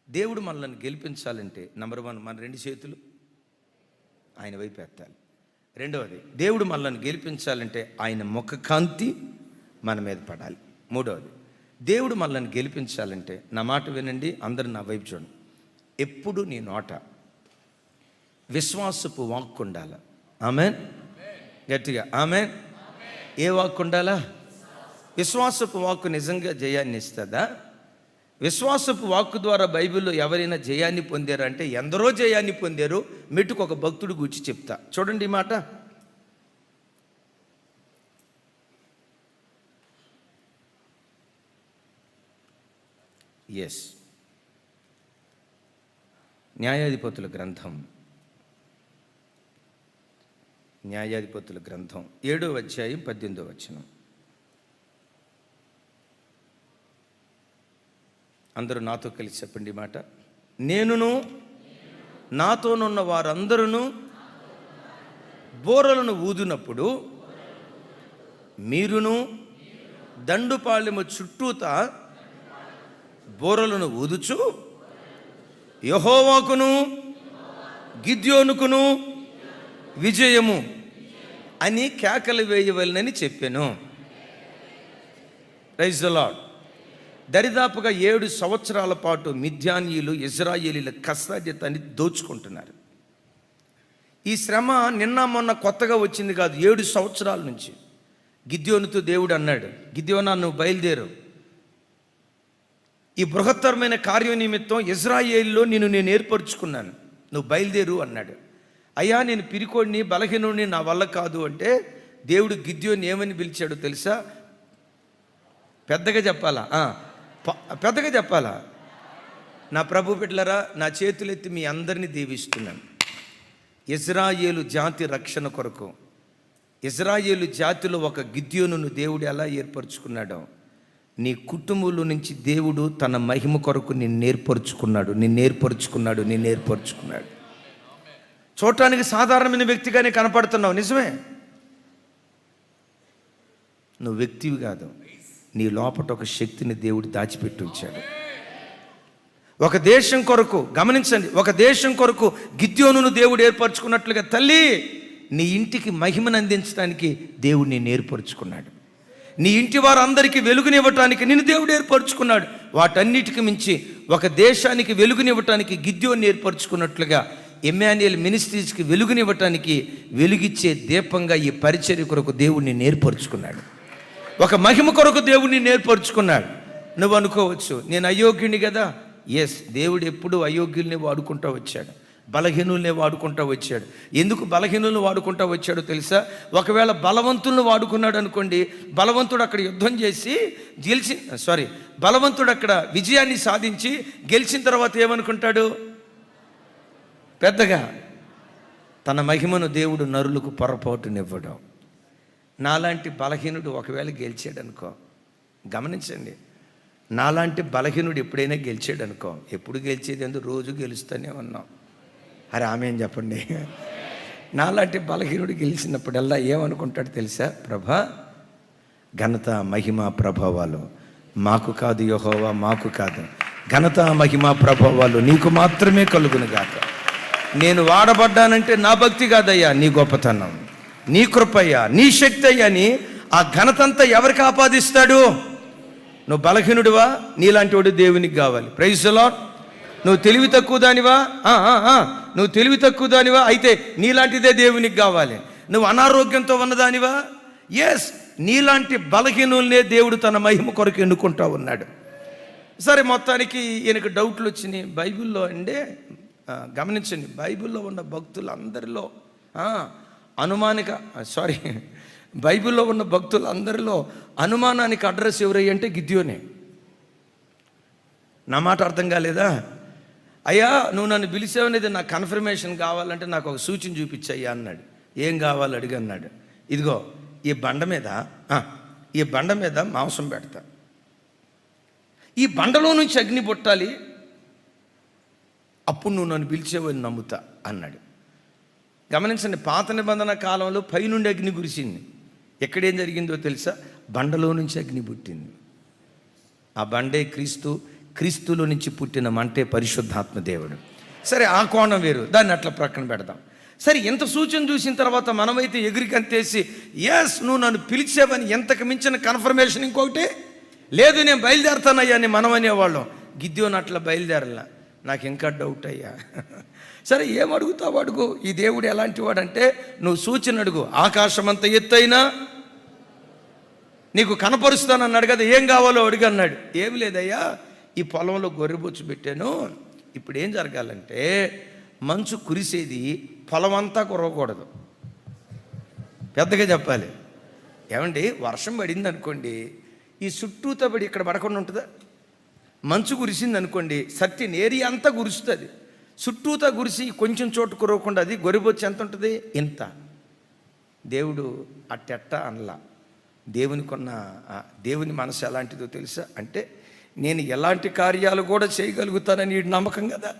దేవుడు మనల్ని గెలిపించాలంటే నంబర్ 1 మన 2 చేతులు ఆయన వైపు ఎత్తాలి. రెండవది, దేవుడు మనల్ని గెలిపించాలంటే ఆయన ముఖ కాంతి మన మీద పడాలి. మూడవది, దేవుడు మనల్ని గెలిపించాలంటే, నా మాట వినండి, అందరూ నా వైపు చూడండి, ఎప్పుడు నీ నోట విశ్వాసపు వాక్కు ఉండాల. ఆమెన్, గట్టిగా ఆమెన్. ఏ వాక్కు ఉండాలా? విశ్వాసపు వాక్కు నిజంగా జయాన్ని ఇస్తుందా? విశ్వాసపు వాక్కు ద్వారా బైబిల్లో ఎవరైనా జయాన్ని పొందారు అంటే ఎందరో జయాన్ని పొందారు. మెట్టుకు ఒక భక్తుడు గురించి చెప్తా, చూడండి ఈ మాట. ఎస్, న్యాయాధిపతుల గ్రంథం 7వ అధ్యాయం 18వ వచనం. అందరూ నాతో కలిసి చెప్పండి మాట. నేనును నాతోనున్న వారందరూ బోరలను ఊదినప్పుడు మీరును దండుపాళెము చుట్టూత బోరలను ఊదుచు యెహోవాకును గిద్యోనుకును విజయము అని కేకలు వేయవలనని చెప్పాను. Praise the lord. దరిదాపుగా 7 సంవత్సరాల పాటు మిద్యానీయులు ఇజ్రాయేలీల కష్టార్జితాన్ని దోచుకుంటున్నారు. ఈ శ్రమ నిన్న మొన్న కొత్తగా వచ్చింది కాదు, 7 సంవత్సరాల నుంచి. గిద్యోనుతో దేవుడు అన్నాడు, గిద్యోనా నువ్వు బయలుదేరు, ఈ బృహత్తరమైన కార్యం నిమిత్తం ఇజ్రాయేలులో నేను ఏర్పరచుకున్నాను, నువ్వు బయలుదేరు అన్నాడు. అయ్యా నేను పిరికోడిని, బలహీనుడిని, నా వల్ల కాదు అంటే దేవుడు గిద్యోని ఏమని పిలిచాడో తెలుసా? పెద్దగా చెప్పాలా? పెద్దగా చెప్పాలా? నా ప్రభు బిడ్డలారా, నా చేతులెత్తి మీ అందరినీ దీవిస్తున్నాను. ఇజ్రాయేలు జాతి రక్షణ కొరకు, ఇజ్రాయేలు జాతిలో ఒక గిద్యోనును దేవుడు ఎలా ఏర్పరచుకున్నాడో నీ కుటుంబంలో నుంచి దేవుడు తన మహిమ కొరకు నిన్ను ఏర్పరచుకున్నాడు. చూడటానికి సాధారణమైన వ్యక్తిగానే కనపడుతున్నావు, నిజమే. నువ్వు వ్యక్తివి కాదు, నీ లోపట ఒక శక్తిని దేవుడు దాచిపెట్టి ఉంచాడు. ఒక దేశం కొరకు, గమనించండి, ఒక దేశం కొరకు గిద్యోనును దేవుడు ఏర్పరచుకున్నట్లుగా తల్లి నీ ఇంటికి మహిమను అందించడానికి దేవుడు నిన్ను ఏర్పరచుకున్నాడు. నీ ఇంటి వారందరికీ వెలుగునివ్వటానికి నిన్ను దేవుడు ఏర్పరచుకున్నాడు. వాటన్నిటికి మించి ఒక దేశానికి వెలుగునివ్వటానికి గిద్యోన్ని ఏర్పరచుకున్నట్లుగా ఎమ్మాన్యుయల్ మినిస్ట్రీస్కి వెలుగునివ్వటానికి వెలుగిచ్చే దీపంగా ఈ పరిచర్య కొరకు దేవుడిని ఏర్పరచుకున్నాడు. ఒక మహిమ కొరకు దేవుడిని ఏర్పరచుకున్నాడు. నువ్వు అనుకోవచ్చు నేను అయోగ్యుని కదా. ఎస్, దేవుడు ఎప్పుడూ అయోగ్యుల్ని వాడుకుంటూ వచ్చాడు, బలహీనుల్ని వాడుకుంటూ వచ్చాడు. ఎందుకు బలహీనులను వాడుకుంటూ వచ్చాడో తెలుసా? ఒకవేళ బలవంతులను వాడుకున్నాడు అనుకోండి, బలవంతుడు అక్కడ యుద్ధం చేసి బలవంతుడు అక్కడ విజయాన్ని సాధించి గెలిచిన తర్వాత ఏమనుకుంటాడు? పెద్దగా తన మహిమను దేవుడు నరులకు పొరపాటునివ్వడం. నాలాంటి బలహీనుడు ఒకవేళ గెలిచాడు అనుకో, గమనించండి, నాలాంటి బలహీనుడు ఎప్పుడైనా గెలిచాడు అనుకో, ఎప్పుడు గెలిచేది ఎందుకు, రోజు గెలుస్తూనే ఉన్నాం. అరే ఆమె చెప్పండి. నాలాంటి బలహీనుడు గెలిచినప్పుడల్లా ఏమనుకుంటాడు తెలుసా? ప్రభా, ఘనత మహిమ ప్రభావాలు మాకు కాదు యెహోవా, మాకు కాదు, ఘనత మహిమ ప్రభావాలు నీకు మాత్రమే కలుగును గాక. నేను వాడబడ్డానంటే నా భక్తి కాదయ్యా, నీ గొప్పతనం, నీ కృపయ్యా, నీ శక్తి అయ్యా అని ఆ ఘనతంతా ఎవరికి ఆపాదిస్తాడు? నువ్వు బలహీనుడివా? నీలాంటి వాడు దేవునికి కావాలి. Praise the Lord. నువ్వు తెలివి తక్కువ దానివా? అయితే నీలాంటిదే దేవునికి కావాలి. నువ్వు అనారోగ్యంతో ఉన్నదానివా? ఎస్, నీలాంటి బలహీనుల్నే దేవుడు తన మహిమ కొరకు ఎన్నుకుంటా ఉన్నాడు. సరే, మొత్తానికి ఈయనకు డౌట్లు వచ్చినాయి. బైబిల్లో గమనించండి, బైబిల్లో ఉన్న భక్తులందరిలో బైబిల్లో ఉన్న భక్తులందరిలో అనుమానానికి అడ్రస్ ఎవరయ్య అంటే గిద్యోనే. నా మాట అర్థం కాలేదా? అయ్యా నువ్వు నన్ను పిలిచావనేది నాకు కన్ఫర్మేషన్ కావాలంటే నాకు ఒక సూచన చూపించయ్యా అన్నాడు. ఏం కావాలి అడిగి అన్నాడు. ఇదిగో ఈ బండ మీద మాంసం పెడతా, ఈ బండలో నుంచి అగ్ని పుట్టాలి, అప్పుడు నువ్వు నన్ను పిలిచేవని నమ్ముతా అన్నాడు. గమనించండి, పాత నిబంధన కాలంలో పైనుండి అగ్ని కురిసింది. ఎక్కడేం జరిగిందో తెలుసా? బండలో నుంచి అగ్ని పుట్టింది. ఆ బండే క్రీస్తులో నుంచి పుట్టిన మంటే పరిశుద్ధాత్మ దేవుడు. సరే, ఆ కోణం వేరు, దాన్ని అట్లా ప్రక్కన పెడదాం. సరే, ఎంత సూచన చూసిన తర్వాత మనమైతే ఎగిరికంతేసి ఎస్ నువ్వు నన్ను పిలిచావని ఎంతకు మించిన కన్ఫర్మేషన్ ఇంకొకటి లేదు, నేను బయలుదేరుతానయ్యా అని మనం అనేవాళ్ళం. గిద్యోను అట్లా బయలుదేరలా. నాకు ఇంకా డౌట్ అయ్యా. సరే, ఏమడుగుతావు అడుగు. ఈ దేవుడు ఎలాంటి వాడంటే నువ్వు సూచన అడుగు. ఆకాశం అంత ఎత్తైనా నీకు కనపరుస్తానన్నాడు కదా, ఏం కావాలో అడుగు అన్నాడు. ఏమి లేదయ్యా, ఈ పొలంలో గొర్రెబొచ్చు పెట్టాను. ఇప్పుడు ఏం జరగాలంటే మంచు కురిసేది పొలం అంతా కురవకూడదు. పెద్దగా చెప్పాలి. ఏమండి, వర్షం పడింది అనుకోండి, ఈ చుట్టూతో పడి ఇక్కడ పడకుండా ఉంటుందా? మంచు కురిసింది అనుకోండి, సర్టిన్ ఏరియా అంతా కురుస్తుంది. చుట్టూతో కురిసి కొంచెం చోటు కురవకుండా అది గొర్రెబొచ్చు ఎంత ఉంటుంది? ఇంత. దేవుడు అట్టెట్ట అనలా. దేవుని మనసు ఎలాంటిదో తెలుసా? అంటే నేను ఎలాంటి కార్యాలు కూడా చేయగలుగుతానని వీడి నమ్మకం కదా.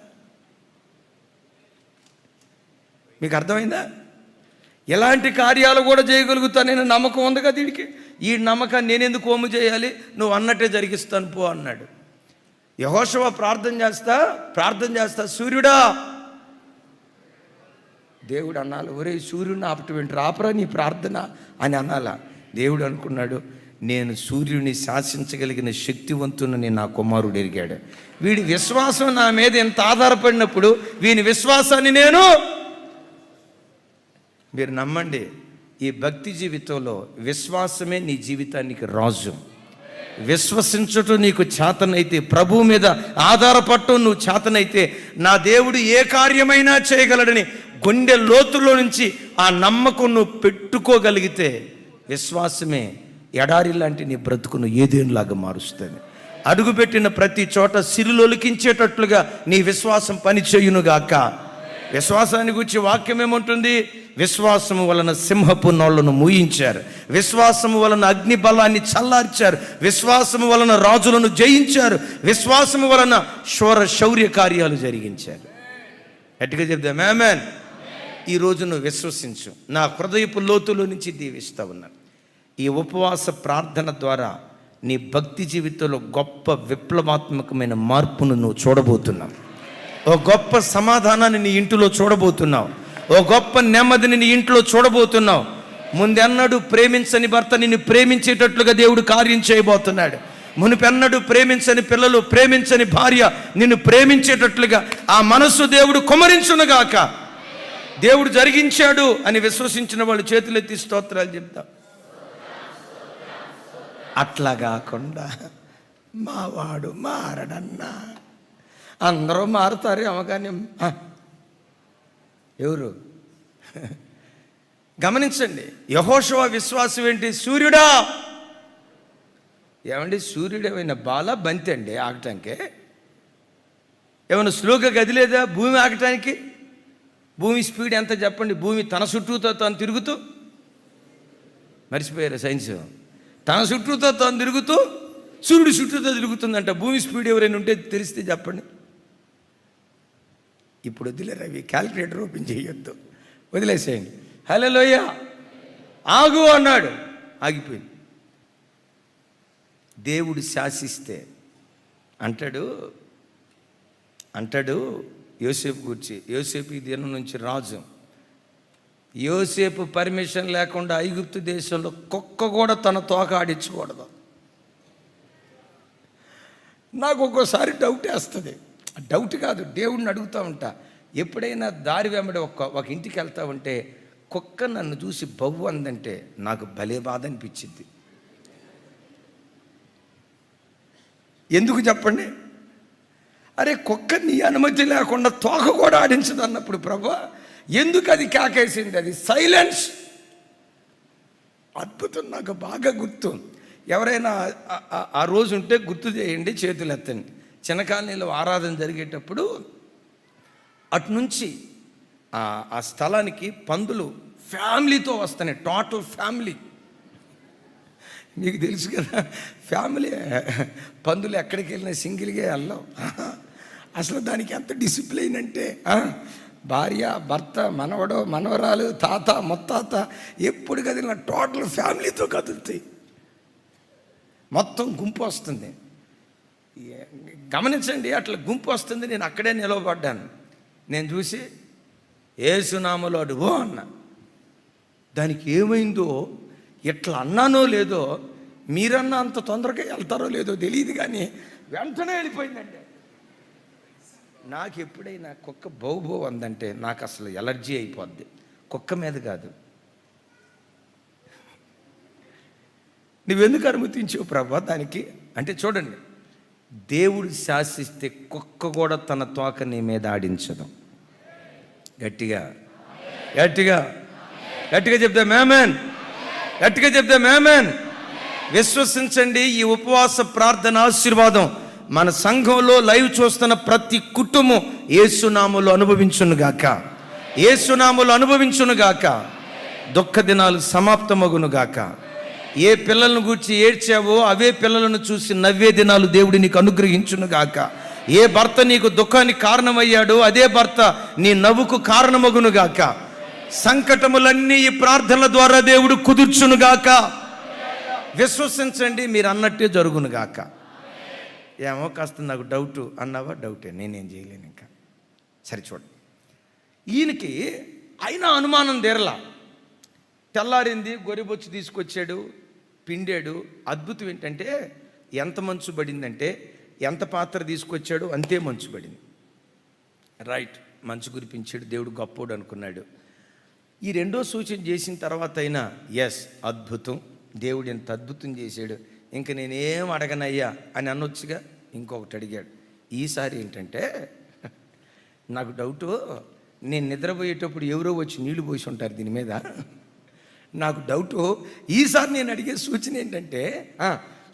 మీకు అర్థమైందా? ఎలాంటి కార్యాలు కూడా చేయగలుగుతానని నమ్మకం ఉంది కదా వీడికి. ఈ నమ్మకాన్ని నేను ఎందుకు హోము చేయాలి? నువ్వు అన్నట్టే జరిగిస్తాను పో అన్నాడు. యెహోషువ ప్రార్థన చేస్తా సూర్యుడా, దేవుడు అన్నాలి, ఒరే సూర్యుడిని ఆపటం ఆపరా నీ ప్రార్థన అని అనాలా. దేవుడు అనుకున్నాడు, నేను సూర్యుని శాసించగలిగిన శక్తివంతునని నా కుమారుడు ఎరిగాడు. వీడి విశ్వాసం నా మీద ఎంత ఆధారపడినప్పుడు వీని విశ్వాసాన్ని మీరు నమ్మండి, ఈ భక్తి జీవితంలో విశ్వాసమే నీ జీవితానికి రాజు. విశ్వసించటం నీకు చేతనైతే, ప్రభువు మీద ఆధారపడటం నువ్వు చేతనైతే, నా దేవుడు ఏ కార్యమైనా చేయగలడని గుండె లోతులో నుంచి ఆ నమ్మకం నువ్వు పెట్టుకోగలిగితే, విశ్వాసమే ఎడారి లాంటి నీ బ్రతుకును ఏదేనులాగా మారుస్తుంది. అడుగుపెట్టిన ప్రతి చోట సిరులొలికించేటట్లుగా నీ విశ్వాసం పనిచేయునుగాక. విశ్వాసాన్ని గురించి వాక్యం ఏముంటుంది? విశ్వాసము వలన సింహపు నోళ్లను మూయించారు, విశ్వాసము వలన అగ్ని బలాన్ని చల్లార్చారు, విశ్వాసము వలన రాజులను జయించారు, విశ్వాసము వలన శౌర్య కార్యాలు జరిగించారు. గట్టిగా చెప్దాం ఆమేన్. ఈరోజు నువ్వు విశ్వసించు. నా హృదయపు లోతులో నుంచి దీవిస్తా ఉన్నాను. ఈ ఉపవాస ప్రార్థన ద్వారా నీ భక్తి జీవితంలో గొప్ప విప్లవాత్మకమైన మార్పును నువ్వు చూడబోతున్నావు. ఓ గొప్ప సమాధానాన్ని నీ ఇంటిలో చూడబోతున్నావు. ఓ గొప్ప నెమ్మదిని నీ ఇంట్లో చూడబోతున్నావు. ముందెన్నడూ ప్రేమించని భర్త నిన్ను ప్రేమించేటట్లుగా దేవుడు కార్యం చేయబోతున్నాడు. మునిపెన్నడూ ప్రేమించని పిల్లలు, ప్రేమించని భార్య నిన్ను ప్రేమించేటట్లుగా ఆ మనస్సు దేవుడు కుమ్మరించునుగాక. దేవుడు జరిగించాడు అని విశ్వసించిన వాళ్ళు చేతులెత్తి స్తోత్రాలు చెప్తాం. అట్లా కాకుండా మావాడు మారడన్నా, అందరూ మారుతారేమో కానీ ఎవరు? గమనించండి, యెహోషువ విశ్వాసం ఏంటి? సూర్యుడా, ఏమండి సూర్యుడు ఏమైనా బాల బంతి అండి ఆగటానికే? ఏమైనా స్లోగా గదిలేదా భూమి ఆగటానికి? భూమి స్పీడ్ ఎంత చెప్పండి? భూమి తన చుట్టూతో తాను తిరుగుతూ, మర్చిపోయారు సైన్స్, తన చుట్టూతో తాను తిరుగుతూ సూర్యుడు చుట్టూతో తిరుగుతుందంట. భూమి స్పీడ్ ఎవరైనా ఉంటే తెలిస్తే చెప్పండి. ఇప్పుడు వదిలేరు, అవి క్యాలిక్యులేటర్ ఓపెన్ చేయొద్దు, వదిలేసేయండి. హల్లెలూయా. ఆగు అన్నాడు, ఆగిపోయింది. దేవుడు శాసిస్తే అంటాడు యోసేపు గురించి, యోసేపు ఈ దినం నుంచి రాజు. యోసేపు పర్మిషన్ లేకుండా ఐగుప్తు దేశంలో కుక్క కూడా తన తోక ఆడించకూడదు. నాకు ఒక్కోసారి డౌట్ వేస్తుంది. డౌట్ కాదు, దేవుడిని అడుగుతూ ఉంటా. ఎప్పుడైనా దారి వెంబడి ఒక ఇంటికి వెళ్తా ఉంటే కుక్క నన్ను చూసి బవ్వు అందంటే నాకు భలే బాధ అనిపించింది. ఎందుకు చెప్పండి? అరే కుక్క నీ అనుమతి లేకుండా తోక కూడా ఆడించదు అన్నప్పుడు ప్రభా ఎందుకు అది కేకేసింది? అది సైలెన్స్. అద్భుతం, నాకు బాగా గుర్తు. ఎవరైనా ఆ రోజు ఉంటే గుర్తు చేయండి, చేతులు ఎత్తండి. చిన్న కాలనీలో ఆరాధన జరిగేటప్పుడు అటు నుంచి ఆ స్థలానికి పందులు ఫ్యామిలీతో వస్తున్నాయి, టోటల్ ఫ్యామిలీ. మీకు తెలుసు కదా, ఫ్యామిలీ పందులు ఎక్కడికి వెళ్ళినా సింగిల్గా వెళ్ళాం. అసలు దానికి ఎంత డిసిప్లైన్ అంటే భార్య, భర్త, మనవడు, మనవరాలు, తాత, ముత్తాత ఎప్పుడు కదిలిన టోటల్ ఫ్యామిలీతో కదులుతాయి. మొత్తం గుంపు వస్తుంది. గమనించండి, అట్లా గుంపు వస్తుంది. నేను అక్కడే నిలవబడ్డాను. నేను చూసి యేసునామములో అడుగు అన్నా. దానికి ఏమైందో, ఎట్లా అన్నానో లేదో, మీరన్నా అంత తొందరగా వెళ్తారో లేదో తెలియదు కానీ వెంటనే వెళ్ళిపోయిందండి. నాకు ఎప్పుడైనా కుక్క బౌబో అందంటే నాకు అసలు ఎలర్జీ అయిపోద్ది. కుక్క మీద కాదు. నువ్వెందుకు అనుమతించావు ప్రభా దానికి అంటే? చూడండి, దేవుడు శాసిస్తే కుక్క కూడా తన తోక నీ మీద ఆడించదు. గట్టిగా గట్టిగా గట్టిగా చెప్తాం ఆమేన్. గట్టిగా చెప్తాం ఆమేన్. విశ్వసించండి, ఈ ఉపవాస ప్రార్థన ఆశీర్వాదం మన సంఘంలో లైవ్ చూస్తున్న ప్రతి కుటుంబం యేసునామములో అనుభవించునుగాక, యేసునామములో అనుభవించునుగాక. దుఃఖ దినాలు సమాప్తమగునుగాక. ఏ పిల్లలను గూర్చి ఏడ్చావో అవే పిల్లలను చూసి నవ్వే దినాలు దేవుడు నీకు అనుగ్రహించునుగాక. ఏ భర్త నీకు దుఃఖానికి కారణమయ్యాడో అదే భర్త నీ నవ్వుకు కారణమగునుగాక. సంకటములన్నీ ఈ ప్రార్థనల ద్వారా దేవుడు కుదుర్చునుగాక. విశ్వసించండి, మీరు అన్నట్టే జరుగునుగాక. ఏమో కాస్త నాకు డౌటు అన్నావా, డౌటే, నేనేం చేయలేను ఇంకా. సరే చూడండి, ఈయనకి అయినా అనుమానం తీరలా. తెల్లారింది, గొర్రెబొచ్చు తీసుకొచ్చాడు, పిండాడు. అద్భుతం ఏంటంటే ఎంత మంచు పడిందంటే ఎంత పాత్ర తీసుకొచ్చాడు అంతే మంచు పడింది. రైట్, మంచు కురిపించాడు, దేవుడు గొప్పోడు అనుకున్నాడు. ఈ రెండో సూచన చేసిన తర్వాత అయినా ఎస్ అద్భుతం, దేవుడు ఎంత అద్భుతం చేశాడు, ఇంక నేనేం అడగనయ్యా అని అనొచ్చుగా. ఇంకొకటి అడిగాడు. ఈసారి ఏంటంటే నాకు డౌటు, నేను నిద్రపోయేటప్పుడు ఎవరో వచ్చి నీళ్లు పోసి ఉంటారు దీని మీద. నాకు డౌటు, ఈసారి నేను అడిగే సూచన ఏంటంటే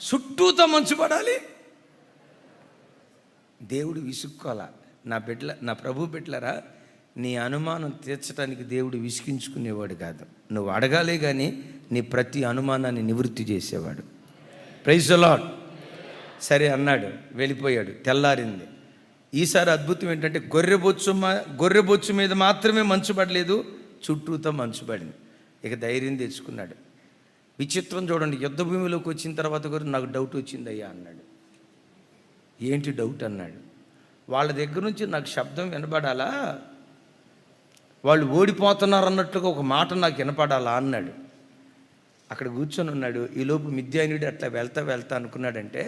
చుట్టూతో మంచు పడాలి. దేవుడు విసుక్కోవాలా. నా ప్రభు బిడ్డలారా, నీ అనుమానం తీర్చడానికి దేవుడు విసిగించుకునేవాడు కాదు. నువ్వు అడగాలే కానీ నీ ప్రతి అనుమానాన్ని నివృత్తి చేసేవాడు. Praise the Lord. సరే అన్నాడు, వెళ్ళిపోయాడు. తెల్లారింది. ఈసారి అద్భుతం ఏంటంటే గొర్రెబొచ్చు మీద మాత్రమే మంచు పడలేదు, చుట్టూతో మంచు పడింది. ఇక ధైర్యం తెచ్చుకున్నాడు. విచిత్రం చూడండి, యుద్ధ భూమిలోకి వచ్చిన తర్వాత కూడా నాకు డౌట్ వచ్చిందయ్యా అన్నాడు. ఏంటి డౌట్ అన్నాడు. వాళ్ళ దగ్గర నుంచి నాకు శబ్దం వినపడాలా, వాళ్ళు ఓడిపోతున్నారు అన్నట్లుగా ఒక మాట నాకు వినపడాలా అన్నాడు. అక్కడ కూర్చొని ఉన్నాడు. ఈలోపు మిద్యానీయుడు అట్లా వెళ్తా అనుకున్నాడంటే,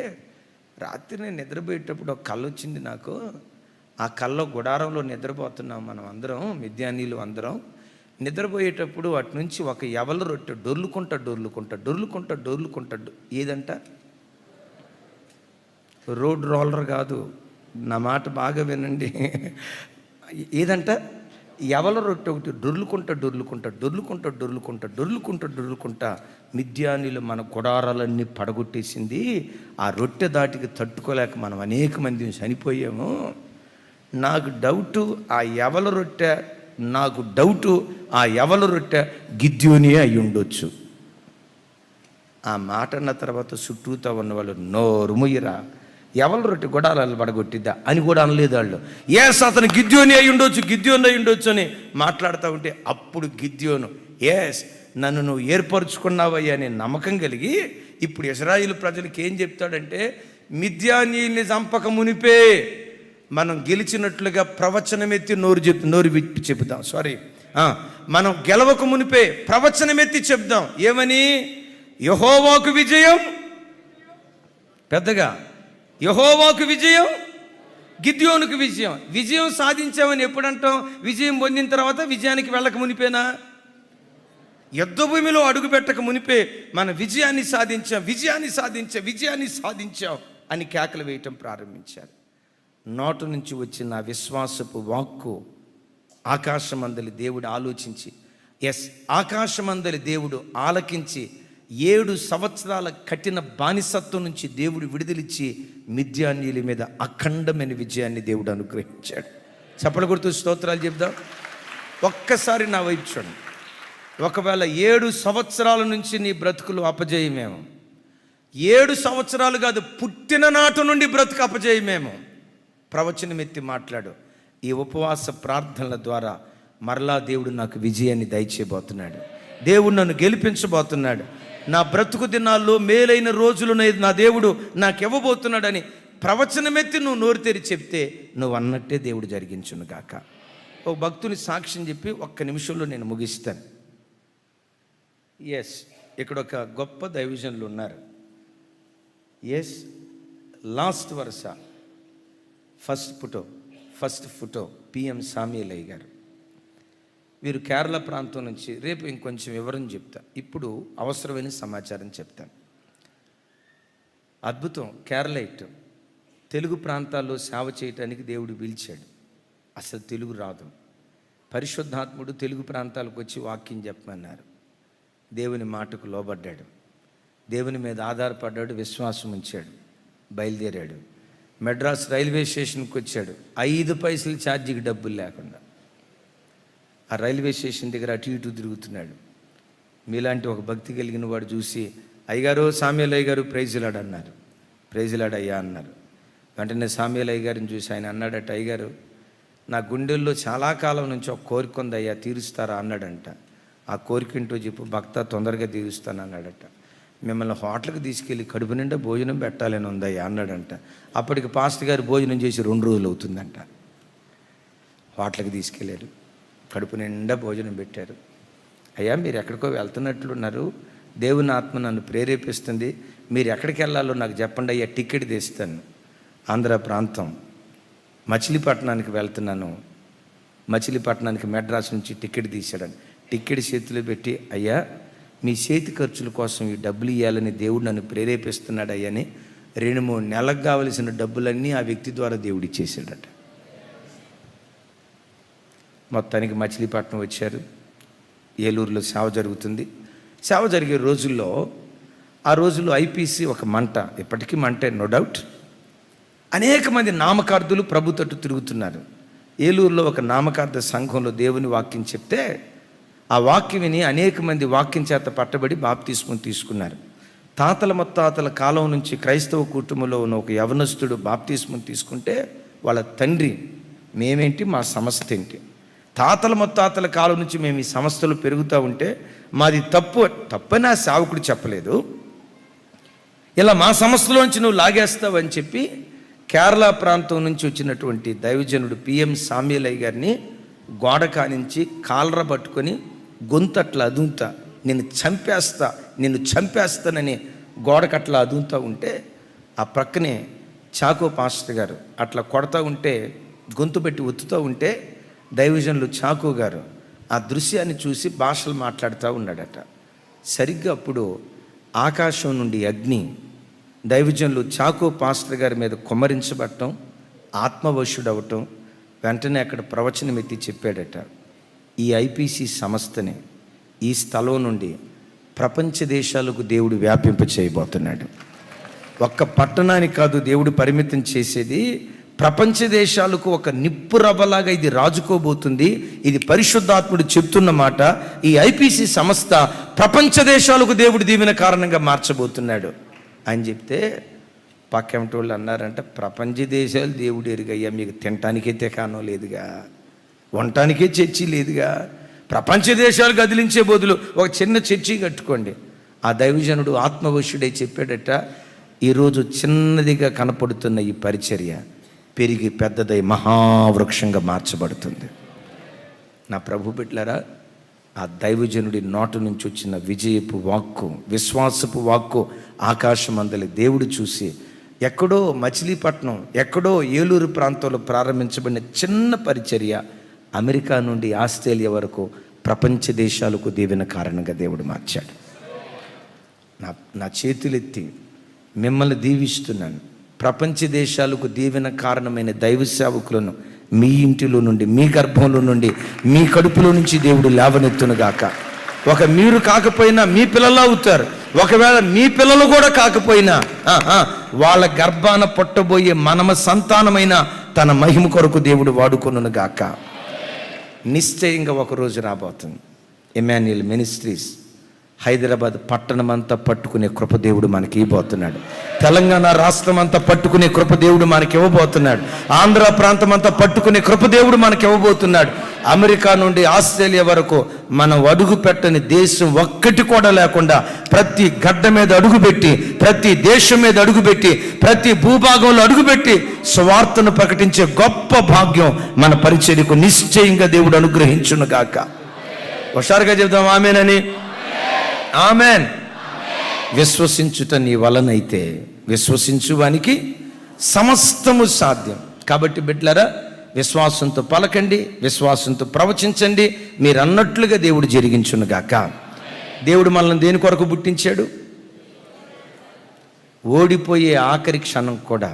రాత్రి నేను నిద్రపోయేటప్పుడు ఒక కళ వచ్చింది నాకు. ఆ కళ్ళలో గుడారంలో నిద్రపోతున్నాం మనం అందరం, మిద్యానీయులు అందరం. నిద్రపోయేటప్పుడు అటు నుంచి ఒక యవల రొట్టె డొర్లుకుంటా ఏదంట, రోడ్ రోలర్ కాదు, నా మాట బాగా వినండి. ఏదంట, యవల రొట్టె ఒకటి డొర్లుకుంటా మిద్యానీయులు మన గుడారాలన్నీ పడగొట్టేసింది. ఆ రొట్టె దాటికి తట్టుకోలేక మనం అనేక మంది చనిపోయాము. నాకు డౌటు ఆ యవల రొట్టె గిద్యోని అయి ఉండొచ్చు. ఆ మాట అన్న తర్వాత చుట్టూతో ఉన్నవాళ్ళు నోరు ముయ్యరా, యవల రొట్టె గుడారాలు పడగొట్టిద్దా అని కూడా అనలేదు వాళ్ళు. ఎస్, అతను గిద్యోని అయి ఉండొచ్చు అని మాట్లాడుతూ ఉంటే అప్పుడు గిద్యోను, ఎస్ నన్ను నువ్వు ఏర్పరచుకున్నావయ్యా అనే నమ్మకం కలిగి ఇప్పుడు ఇశ్రాయేలు ప్రజలకు ఏం చెప్తాడంటే, మిద్యానీయుల్ని చంపక మునిపే మనం గెలిచినట్లుగా ప్రవచనమెత్తి నోరు విప్పి చెబుదాం. మనం గెలవక మునిపే ప్రవచనమెత్తి చెప్దాం. ఏమని? యెహోవాకు విజయం, పెద్దగా యెహోవాకు విజయం, గిద్యోనుకు విజయం. విజయం సాధించామని ఎప్పుడంటాం? విజయం పొందిన తర్వాత విజయానికి వెళ్ళక మునిపేనా? యుద్ధ భూమిలో అడుగు పెట్టక మునిపే మన విజయాన్ని సాధించాం అని కేకలు వేయటం ప్రారంభించారు. నోటు నుంచి వచ్చిన విశ్వాసపు వాక్కు ఆకాశమందలి దేవుడు ఆలోచించి, ఆకాశమందలి దేవుడు ఆలకించి 7 సంవత్సరాల కఠిన బానిసత్వం నుంచి దేవుడు విడుదలిచ్చి మిద్యానీయుల మీద అఖండమైన విజయాన్ని దేవుడు అనుగ్రహించాడు. చప్పలు కొడుతూ స్తోత్రాలు చెప్దాం. ఒక్కసారి నా వైపు చూడండి. ఒకవేళ 7 సంవత్సరాల నుంచి నీ బ్రతుకులు అపజయమేమో, 7 సంవత్సరాలు కాదు, పుట్టిన నాటి నుండి బ్రతుకు అపజయమేమో, ప్రవచనం ఎత్తి మాట్లాడు. ఈ ఉపవాస ప్రార్థనల ద్వారా మరలా దేవుడు నాకు విజయాన్ని దయచేయబోతున్నాడు. దేవుడు నన్ను గెలిపించబోతున్నాడు. నా బ్రతుకు దినాల్లో మేలైన రోజులు నా దేవుడు నాకు ఇవ్వబోతున్నాడని ప్రవచనమెత్తి నువ్వు నోరు తెరి చెప్తే నువ్వు అన్నట్టే దేవుడు జరిగించును గాక. ఒక భక్తుని సాక్ష్యం చెప్పి ఒక్క నిమిషంలో నేను ముగిస్తాను. ఇక్కడ ఒక గొప్ప దైవజనులు ఉన్నారు. లాస్ట్ వరుస ఫస్ట్ ఫోటో పిఎం సామ్యులయ్య గారు. వీరు కేరళ ప్రాంతం నుంచి. రేపు ఇంకొంచెం వివరం చెప్తా, ఇప్పుడు అవసరమైన సమాచారం చెప్తాను. అద్భుతం, కేరళైట్ తెలుగు ప్రాంతాల్లో సేవ చేయటానికి దేవుడు పిలిచాడు. అసలు తెలుగు రాదు. పరిశుద్ధాత్ముడు తెలుగు ప్రాంతాలకు వచ్చి వాక్యం చెప్పమన్నారు. దేవుని మాటకు లోబడ్డాడు, దేవుని మీద ఆధారపడ్డాడు, విశ్వాసం ఉంచాడు, బయలుదేరాడు. మెడ్రాస్ రైల్వే స్టేషన్కి వచ్చాడు. 5 పైసలు ఛార్జీకి డబ్బులు లేకుండా ఆ రైల్వే స్టేషన్ దగ్గర అటు ఇటు తిరుగుతున్నాడు. మీలాంటి ఒక భక్తి కలిగిన వాడు చూసి, అయ్యగారు సామ్యాల్ అయ్యగారు ప్రైజులాడు అన్నారు. ప్రైజులాడు అయ్యా అన్నారు. వెంటనే సామ్యాల్ అయ్యగారిని చూసి ఆయన అన్నాడట, అయ్యగారు నా గుండెల్లో చాలా కాలం నుంచి ఒక కోరిక ఉంది అయ్యా, తీరుస్తారా అన్నాడంట. ఆ కోరిక ఏంటో చెప్పు భక్త, తొందరగా తీరుస్తాను అన్నాడట. మిమ్మల్ని హోటల్కి తీసుకెళ్ళి కడుపు నిండా భోజనం పెట్టాలని ఉందయ్యా అన్నాడంట. అప్పటికి పాస్టర్ గారు భోజనం చేసి 2 రోజులు అవుతుందంట. హోటల్కి తీసుకెళ్ళారు, కడుపు నిండా భోజనం పెట్టారు. అయ్యా మీరు ఎక్కడికో వెళ్తున్నట్లున్నారు, దేవుని ఆత్మ నన్ను ప్రేరేపిస్తుంది, మీరు ఎక్కడికి వెళ్ళాలో నాకు చెప్పండి అయ్యా, టికెట్ తీస్తాను. ఆంధ్ర ప్రాంతం మచిలీపట్నానికి వెళ్తున్నాను, మచిలీపట్నానికి మెడ్రాస్ నుంచి టికెట్ తీసాడని. టికెట్ చేతిలో పెట్టి, అయ్యా మీ చేతి ఖర్చుల కోసం ఈ డబ్బులు ఇవ్వాలని దేవుడు నన్ను ప్రేరేపిస్తున్నాడు అయ్యని 2-3 నెలలకు కావలసిన డబ్బులన్నీ ఆ వ్యక్తి ద్వారా దేవుడు ఇచ్చేసాడట. మొత్తానికి మచిలీపట్నం వచ్చారు. ఏలూరులో సేవ జరుగుతుంది. సేవ జరిగే రోజుల్లో ఆ రోజుల్లో ఐపీసీ ఒక మంట, ఇప్పటికీ మంటే నో డౌట్. అనేక మంది నామకార్థులు ప్రభు తట్టు తిరుగుతున్నారు. ఏలూరులో ఒక నామకార్థ సంఘంలో దేవుని వాక్యం చెప్తే ఆ వాక్యం విని అనేక మంది వాక్యం చేత పట్టబడి బాప్తిస్మం తీసుకున్నారు. తాతల ముత్తాతల కాలం నుంచి క్రైస్తవ కుటుంబంలో ఉన్న ఒక యవనస్తుడు బాప్తిస్మం తీసుకుంటే వాళ్ళ తండ్రి, మేమేంటి మా సంస్థ ఏంటి, తాతల ముత్తాతల కాలం నుంచి మేము ఈ సంస్థలు పెరుగుతూ ఉంటే మాది తప్పని ఆ సేవకుడు చెప్పలేదు, ఇలా మా సంస్థలోంచి నువ్వు లాగేస్తావు అని చెప్పి కేరళ ప్రాంతం నుంచి వచ్చినటువంటి దైవజనుడు పిఎం సామ్యాల్ అయ్య గారిని గోడ కానించి కాలర పట్టుకొని గొంతట్లా అదుంతా, నిన్ను చంపేస్తానని గోడకట్లా అదుంతూ ఉంటే ఆ ప్రక్కనే చాకో పాస్టర్ గారు అట్లా కొడతా ఉంటే, గొంతు పెట్టి ఒత్తుతూ ఉంటే దైవజనులు చాకో గారు ఆ దృశ్యాన్ని చూసి భాషలు మాట్లాడుతూ ఉన్నాడట. సరిగ్గా అప్పుడు ఆకాశం నుండి అగ్ని దైవజనులు చాకో పాస్టర్ గారి మీద కుమ్మరించబడటం, ఆత్మవశుడవటం, వెంటనే అక్కడ ప్రవచనం ఎత్తి చెప్పాడట, ఈ ఐపీసీ సంస్థని ఈ స్థలం నుండి ప్రపంచ దేశాలకు దేవుడు వ్యాపింప చేయబోతున్నాడు. ఒక్క పట్టణానికి కాదు దేవుడు పరిమితం చేసేది, ప్రపంచ దేశాలకు ఒక నిప్పు రవ్వలాగా ఇది రాజుకోబోతుంది. ఇది పరిశుద్ధాత్ముడు చెప్తున్న మాట. ఈ ఐపీసీ సంస్థ ప్రపంచ దేశాలకు దేవుడు దీవెన కారణంగా మార్చబోతున్నాడు అని చెప్తే పక్కెంటి వాళ్ళు అన్నారంట, ప్రపంచ దేశాలు దేవుడు ఎరుగయ్యా, మీకు తినటానికైతే కానో లేదుగా, వంటానికే చర్చి లేదుగా, ప్రపంచ దేశాలు కదిలించే బదులు ఒక చిన్న చర్చి కట్టుకోండి. ఆ దైవజనుడు ఆత్మవశుడై చెప్పాడట, ఈరోజు చిన్నదిగా కనపడుతున్న ఈ పరిచర్య పెరిగి పెద్దదై మహావృక్షంగా మార్చబడుతుంది. నా ప్రభు బిడ్డలారా, ఆ దైవజనుడి నోటు నుంచి వచ్చిన విజయపు వాక్కు, విశ్వాసపు వాక్కు ఆకాశమందలి దేవుడు చూసి, ఎక్కడో మచిలీపట్నం, ఎక్కడో ఏలూరు ప్రాంతంలో ప్రారంభించబడిన చిన్న పరిచర్య అమెరికా నుండి ఆస్ట్రేలియా వరకు ప్రపంచ దేశాలకు దీవెన కారణంగా దేవుడు మార్చాడు. నా చేతులెత్తి మిమ్మల్ని దీవిస్తున్నాను. ప్రపంచ దేశాలకు దీవెన కారణమైన దైవ సేవకులను మీ ఇంటిలో నుండి, మీ గర్భంలో నుండి, మీ కడుపులో నుంచి దేవుడు లేవనెత్తునుగాక. ఒక మీరు కాకపోయినా మీ పిల్లలు అవుతారు. ఒకవేళ మీ పిల్లలు కూడా కాకపోయినా వాళ్ళ గర్భాన పుట్టబోయే మనమ సంతానమైన తన మహిమ కొరకు దేవుడు వాడుకొనుగాక. నిశ్చయంగా ఒకరోజు రాబోతుంది. ఎమాన్యుయల్ మినిస్ట్రీస్ హైదరాబాద్ పట్టణం అంతా పట్టుకునే కృప దేవుడు మనకి ఇవ్వబోతున్నాడు. తెలంగాణ రాష్ట్రం అంతా పట్టుకునే కృప దేవుడు మనకి ఇవ్వబోతున్నాడు. ఆంధ్ర ప్రాంతం అంతా పట్టుకునే కృప దేవుడు మనకి ఇవ్వబోతున్నాడు. అమెరికా నుండి ఆస్ట్రేలియా వరకు మనం అడుగు పెట్టని దేశం ఒక్కటి కూడా లేకుండా ప్రతి గడ్డ మీద అడుగుపెట్టి, ప్రతి దేశం మీద అడుగుపెట్టి, ప్రతి భూభాగంలో అడుగుపెట్టి సువార్తను ప్రకటించే గొప్ప భాగ్యం మన పరిచర్యకు నిశ్చయంగా దేవుడు అనుగ్రహించును గాక. హుషారుగా చెప్తాం ఆమేనని. ఆమెన్. విశ్వసించుట నీ వలనైతే విశ్వసించువానికి సమస్తము సాధ్యం. కాబట్టి బిడ్డలారా, విశ్వాసంతో పలకండి, విశ్వాసంతో ప్రవచించండి, మీరు అన్నట్లుగా దేవుడు జరిగించునుగాక. దేవుడు మనల్ని దేని కొరకు పుట్టించాడు? ఓడిపోయే ఆఖరి క్షణం కూడా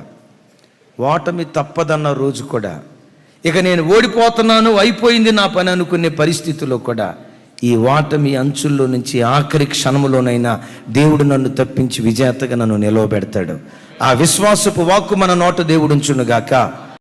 ఓటమి తప్పదన్న రోజు కూడా, ఇక నేను ఓడిపోతున్నాను, అయిపోయింది నా పని అనుకునే పరిస్థితిలో కూడా, ఈ ఓటమి అంచుల్లో నుంచి ఆఖరి క్షణములోనైనా దేవుడు నన్ను తప్పించి విజేతగా నన్ను నిలవబెడతాడు. ఆ విశ్వాసపు వాక్కు మన నోట దేవుడు ఉంచునుగాక.